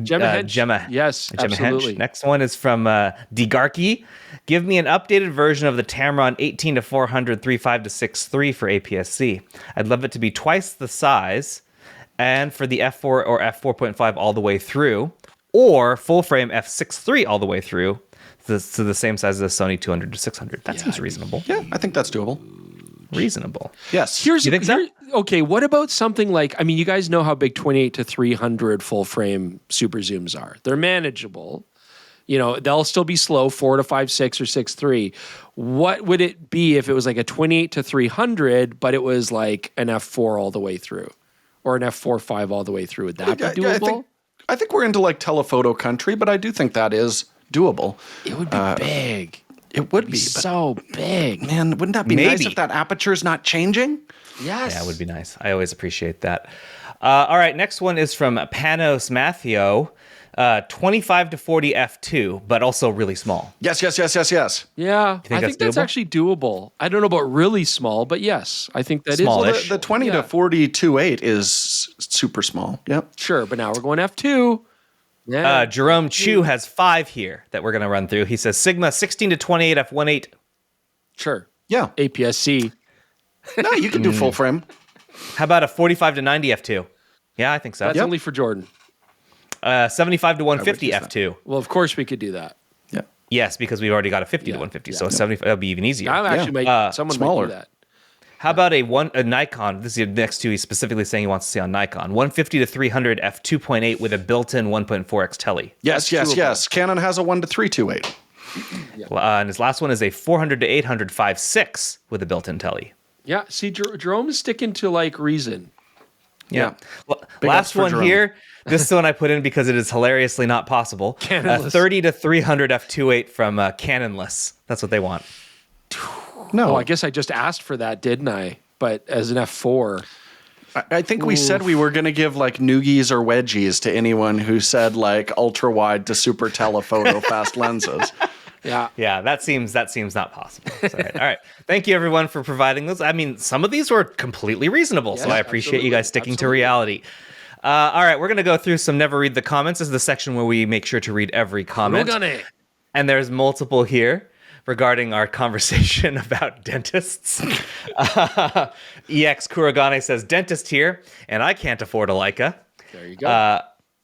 Gemma. Yes, Gemma absolutely. Hench. Next one is from Digarki. Give me an updated version of the Tamron 18 to 400 3.5 to 6.3 for APS-C. I'd love it to be twice the size and for the f4 or f4.5 all the way through, or full frame f6.3 all the way through. To the same size as the Sony 200 to 600. That seems reasonable. Yeah, I think that's doable. Reasonable. Yes. You think so? Okay, what about something like, you guys know how big 28 to 300 full frame super zooms are. They're manageable. They'll still be slow, 4 to 5.6 or 6.3. What would it be if it was like a 28 to 300, but it was like an f4 all the way through? Or an f4.5 all the way through? Would that be doable? I think we're into like telephoto country, but I do think that is doable. It would be big. It would be so big. Man, wouldn't that be nice if that aperture's not changing? Yes. Yeah, it would be nice. I always appreciate that. All right, next one is from Panos Mathio. 25 to 40 f2, but also really small. Yes. Yeah, I think that's doable? actually doable. I don't know about really small, but yes, I think that Smallish. is. The 20 to 40 2.8 is super small. Yep. Sure, but now we're going f2. Yeah. Jerome Chu has 5 here that we're going to run through. He says Sigma 16 to 28 f1.8. Sure. Yeah. APS-C. No, you can do full frame. How about a 45 to 90 f2? Yeah, I think so. That's only for Jordan. 75 to 150 use f2. Well, of course we could do that. Yeah. Yes, because we've already got a 50 to 150, so a 70 that'll be even easier. I actually might. Someone smaller. might do that. How about a Nikon? This is the next two. He's specifically saying he wants to see on Nikon 150 to 300 f2.8 with a built-in 1.4x tele. Yes. Canon has a 1 to 3 2.8. And his last one is a 400 to 800 5.6 with a built-in tele. Yeah. See, Jerome is sticking to like reason. Yeah. Big Last ups for one Jerome. here. This is the one I put in because it is hilariously not possible. 30 to 300 f2.8 from Canonless. That's what they want. No, Oh, I guess I just asked for that, didn't I? But as an f4. I think we said we were going to give like noogies or wedgies to anyone who said like ultra wide to super telephoto fast lenses. Yeah. That seems not possible. All right. Thank you everyone for providing those. I mean, some of these were completely reasonable, so I appreciate you guys sticking to reality. All right, we're going to go through some Never Read the Comments. This is the section where we make sure to read every comment. And there's multiple here regarding our conversation about dentists. EX Kuragane says, dentist here, and I can't afford a Leica. There you go.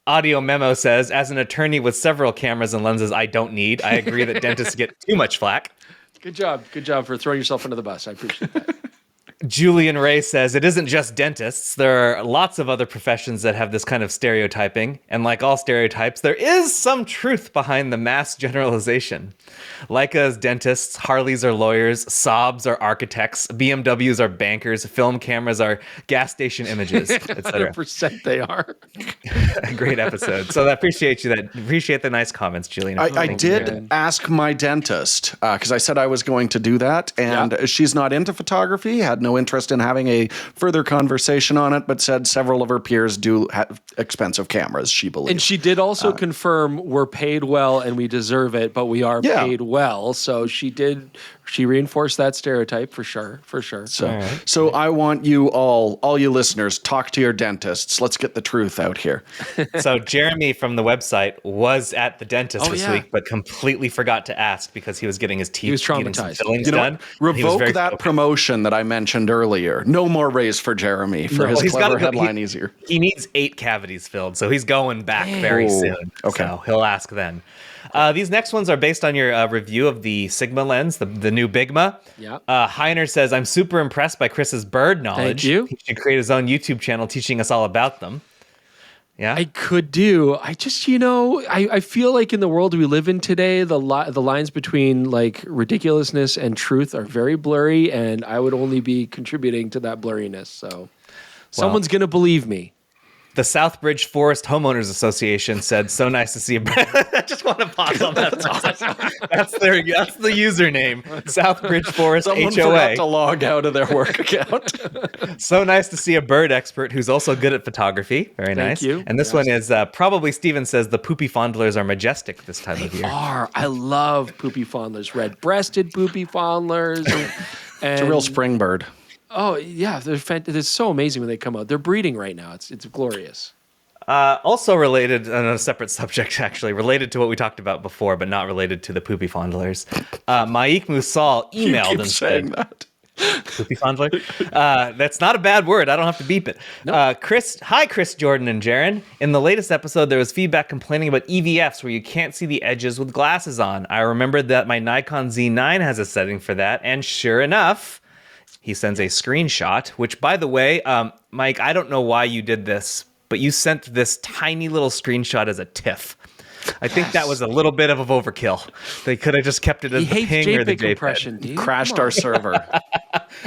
Audio Memo says, as an attorney with several cameras and lenses I don't need, I agree that dentists get too much flack. Good job for throwing yourself under the bus. I appreciate that. Julian Ray says, it isn't just dentists. There are lots of other professions that have this kind of stereotyping. And like all stereotypes, there is some truth behind the mass generalization. Leica's dentists, Harleys are lawyers, Saabs are architects, BMWs are bankers, film cameras are gas station images, etc. 100% they are. Great episode. So I appreciate you. Appreciate the nice comments, Julian. I did ask my dentist because I said I was going to do that, and she's not into photography, had no interest in having a further conversation on it, but said several of her peers do have expensive cameras, she believes. And she did also confirm we're paid well and we deserve it, but we are paid well. So she reinforced that stereotype for sure. So I want you all you listeners, talk to your dentists. Let's get the truth out here. So Jeremy from the website was at the dentist this week, but completely forgot to ask because he was getting his teeth. He was traumatized. Done. Revoke that promotion that I mentioned earlier. No more raise for Jeremy for his clever headline easier. He needs 8 cavities filled, so he's going back very soon. Okay. So he'll ask then. These next ones are based on your review of the Sigma lens, the new Bigma. Yeah. Heiner says, I'm super impressed by Chris's bird knowledge. Thank you. He should create his own YouTube channel teaching us all about them. Yeah. I could do. I just, I feel like in the world we live in today, the lines between like ridiculousness and truth are very blurry, and I would only be contributing to that blurriness. So someone's going to believe me. The Southbridge Forest Homeowners Association said, so nice to see you. I just want to pause on that. That's the username. Southbridge Forest Someone HOA. forgot to log out of their work account. So nice to see a bird expert who's also good at photography. Very nice. Thank you. And this one is probably Steven says the poopy fondlers are majestic this time of year. I love poopy fondlers, red-breasted poopy fondlers. It's a real spring bird. Oh yeah, they're so amazing when they come out. They're breeding right now. It's glorious. Also related on a separate subject, actually related to what we talked about before, but not related to the poopy fondlers. Maik Musal emailed and said, that. "Poopy fondler." That's not a bad word. I don't have to beep it. Nope. Chris, Jordan, and Jaron. In the latest episode, there was feedback complaining about EVFs where you can't see the edges with glasses on. I remembered that my Nikon Z9 has a setting for that, and sure enough. He sends a screenshot, which, by the way, Mike, I don't know why you did this, but you sent this tiny little screenshot as a TIFF. I think that was a little bit of overkill. They could have just kept it as the ping or the JPEG. compression, dude. Crashed our server.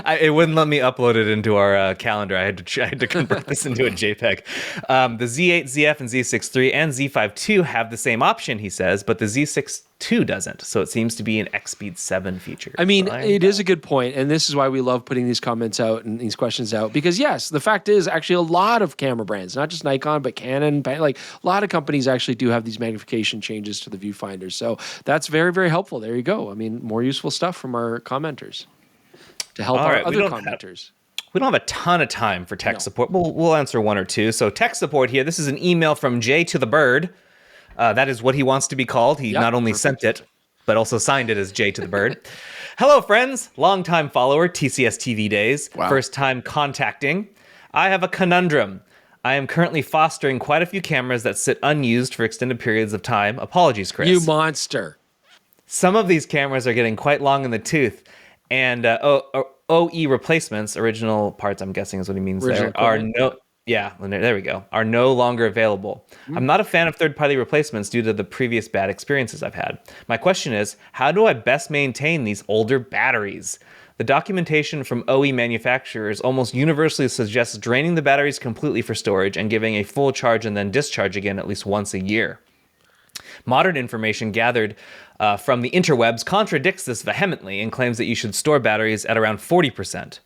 It wouldn't let me upload it into our calendar. I had to convert this into a JPEG. The Z8, ZF, and Z6 III and Z5 II have the same option, he says, but the Z6 II doesn't. So it seems to be an X-Speed 7 feature. I mean, it is a good point, and this is why we love putting these comments out and these questions out, because yes, the fact is actually a lot of camera brands, not just Nikon, but Canon, like a lot of companies actually do have these magnification changes to the viewfinders. So that's very, very helpful. There you go. I mean, more useful stuff from our commenters to help our other commenters. We don't have a ton of time for tech support. We'll answer one or two. So tech support here. This is an email from Jay to the Bird. That is what he wants to be called. He not only sent it, but also signed it as Jay to the Bird. Hello, friends. Longtime follower, TCS TV days. Wow. First time contacting. I have a conundrum. I am currently fostering quite a few cameras that sit unused for extended periods of time. Apologies, Chris. You monster. Some of these cameras are getting quite long in the tooth, and OE replacements, original parts, I'm guessing is what he means there, are there we go, are no longer available. I'm not a fan of third-party replacements due to the previous bad experiences I've had. My question is, how do I best maintain these older batteries? The documentation from OE manufacturers almost universally suggests draining the batteries completely for storage and giving a full charge and then discharge again at least once a year. Modern information gathered from the interwebs contradicts this vehemently and claims that you should store batteries at around 40%.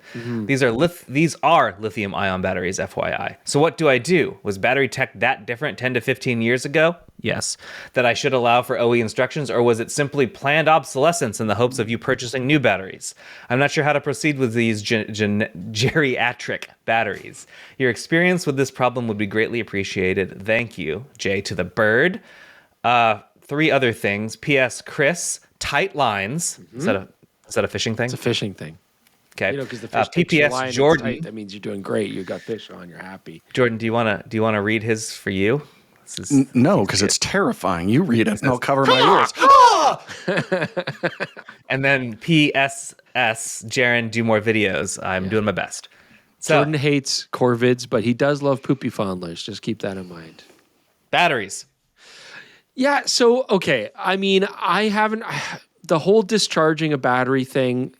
These are lithium-ion batteries, FYI. So what do I do? Was battery tech that different 10 to 15 years ago? Yes. That I should allow for OE instructions, or was it simply planned obsolescence in the hopes of you purchasing new batteries? I'm not sure how to proceed with these geriatric batteries. Your experience with this problem would be greatly appreciated. Thank you, Jay to the Bird. Three other things. P.S. Chris, tight lines. Is that a fishing thing? It's a fishing thing. Okay. You know, because the fish P.P.S. Jordan. Tight, that means you're doing great. You got fish on. You're happy. Jordan, do you wanna read his for you? No, because it's terrifying. You read it, and I'll cover my ears. And then P.S.S. Jaron, do more videos. I'm doing my best. So, Jordan hates Corvids, but he does love poopy fondlers. Just keep that in mind. Batteries. Yeah, so, okay. I mean, the whole discharging a battery thing,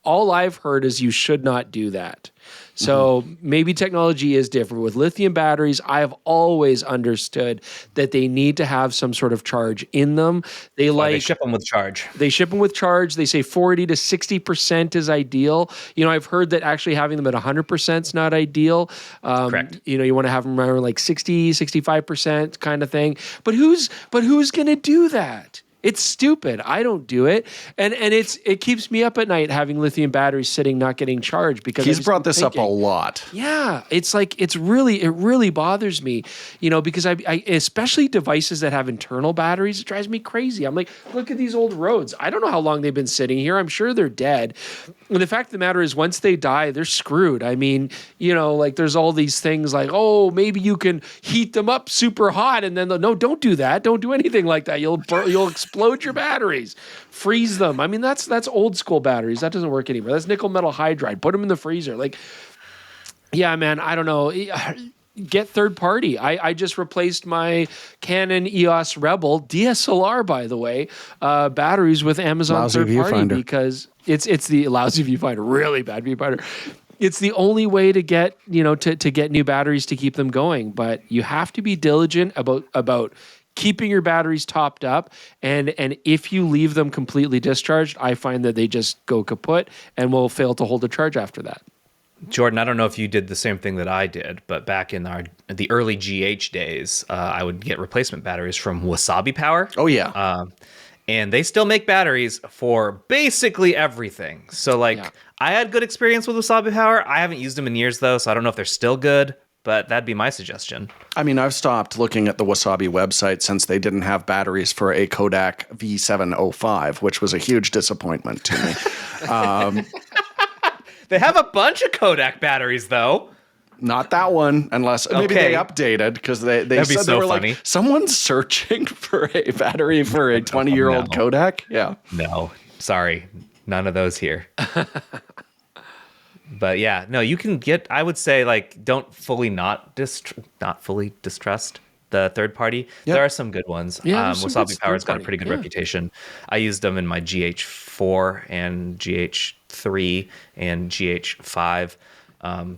all I've heard is you should not do that. So maybe technology is different. With lithium batteries, I have always understood that they need to have some sort of charge in them. They ship them with charge. They ship them with charge. They say 40 to 60% is ideal. You know, I've heard that actually having them at 100% is not ideal. Correct. You know, you want to have them around like 60, 65% kind of thing. But who's going to do that? It's stupid. I don't do it. And it keeps me up at night having lithium batteries sitting not getting charged because he's brought this up a lot. Yeah. It's like it really bothers me, you know, because I especially devices that have internal batteries, it drives me crazy. I'm like, look at these old Rodes. I don't know how long they've been sitting here. I'm sure they're dead. And the fact of the matter is once they die, they're screwed. I mean, you know, like there's all these things like, oh, maybe you can heat them up super hot and then no, don't do that. Don't do anything like that. You'll explode your batteries, freeze them. I mean, that's old school batteries. That doesn't work anymore. That's nickel metal hydride. Put them in the freezer. Like, yeah, man, I don't know. Get third party. I just replaced my Canon EOS Rebel DSLR, by the way, batteries with Amazon lousy third party viewfinder. Because it's the lousy viewfinder, really bad viewfinder. It's the only way to get, you know, to get new batteries to keep them going. But you have to be diligent about keeping your batteries topped up, and if you leave them completely discharged, I find that they just go kaput and will fail to hold a charge after that. Jordan, I don't know if you did the same thing that I did, but back in the early GH days, I would get replacement batteries from Wasabi Power. Oh, yeah. And they still make batteries for basically everything. So, I had good experience with Wasabi Power. I haven't used them in years, though, so I don't know if they're still good. But that'd be my suggestion. I mean, I've stopped looking at the Wasabi website since they didn't have batteries for a Kodak V705, which was a huge disappointment to me. They have a bunch of Kodak batteries, though. Not that one, unless maybe they updated because they said they were funny. Like, someone's searching for a battery for a 20-year-old Kodak. Yeah. No, sorry. None of those here. But yeah, no, you can get, I would say, like, don't fully not fully distrust the third party. Yep. There are some good ones. Yeah, Wasabi Power's got a pretty good reputation. I used them in my GH4 and GH III and GH5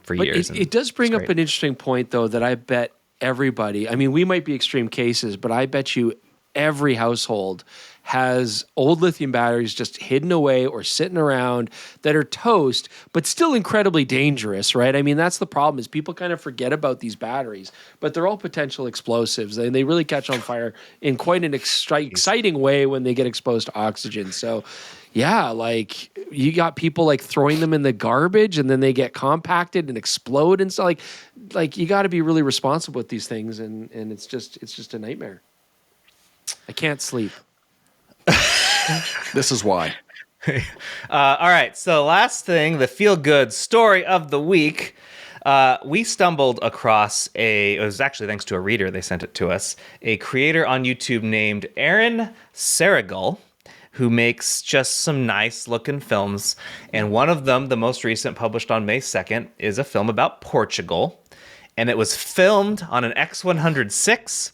for years. It does bring up an interesting point, though, that I bet everybody, I mean, we might be extreme cases, but I bet you every household has old lithium batteries just hidden away or sitting around that are toast, but still incredibly dangerous, right? I mean, that's the problem, is people kind of forget about these batteries, but they're all potential explosives, and they really catch on fire in quite an exciting way when they get exposed to oxygen. So yeah, like you got people like throwing them in the garbage and then they get compacted and explode and stuff. Like you got to be really responsible with these things, and it's just a nightmare. I can't sleep. This is why. All right. So last thing, the feel-good story of the week. We stumbled across it was actually thanks to a reader, they sent it to us, a creator on YouTube named Aaron Saragal, who makes just some nice looking films. And one of them, the most recent, published on May 2nd, is a film about Portugal. And it was filmed on an X100VI,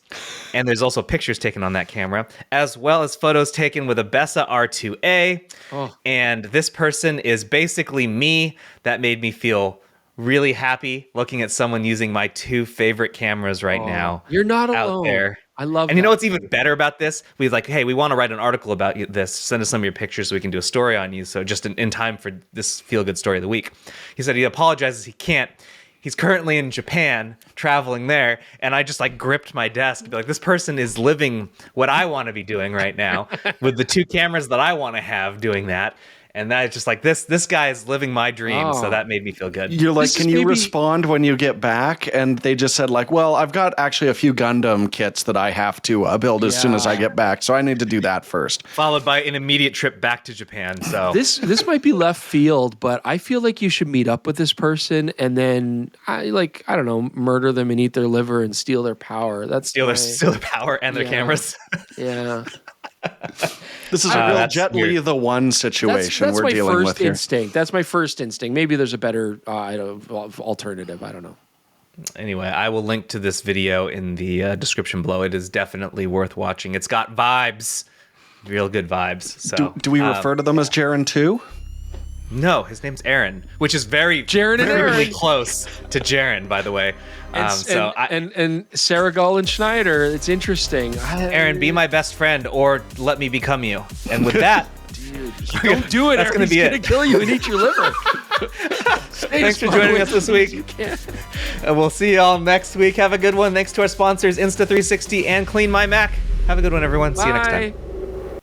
and there's also pictures taken on that camera, as well as photos taken with a Bessa R2A. Oh. And this person is basically me. That made me feel really happy looking at someone using my two favorite cameras right now. You're not out alone. there. I love And you know what's even better about this? We like, hey, we want to write an article about this. Send us some of your pictures so we can do a story on you. So just in time for this feel-good story of the week. He said he apologizes he can't. He's currently in Japan, traveling there, and I just like gripped my desk and be like, this person is living what I want to be doing right now with the two cameras that I want to have doing that. And that's just like, this guy is living my dream. So that made me feel good. You're like, can you respond when you get back? And they just said like, well, I've got actually a few Gundam kits that I have to build as soon as I get back. So I need to do that first. Followed by an immediate trip back to Japan. So this might be left field, but I feel like you should meet up with this person and then I don't know, murder them and eat their liver and steal their power. That's steal their power and their cameras. Yeah. This is a real Jet Li the One situation we're dealing with here. That's my first instinct. Maybe there's a better alternative. I don't know. Anyway, I will link to this video in the description below. It is definitely worth watching. It's got vibes, real good vibes. So, do we refer to them as Jaren too? No, his name's Aaron, which is very close to Jaren, by the way. And Saragal and Schneider, it's interesting. Aaron, be my best friend or let me become you. And with that, dude, don't do it. That's going to be it. He's going to kill you and eat your liver. Thanks for joining us this week. And we'll see y'all next week. Have a good one. Thanks to our sponsors, Insta360 and Clean My Mac. Have a good one, everyone. See you next time.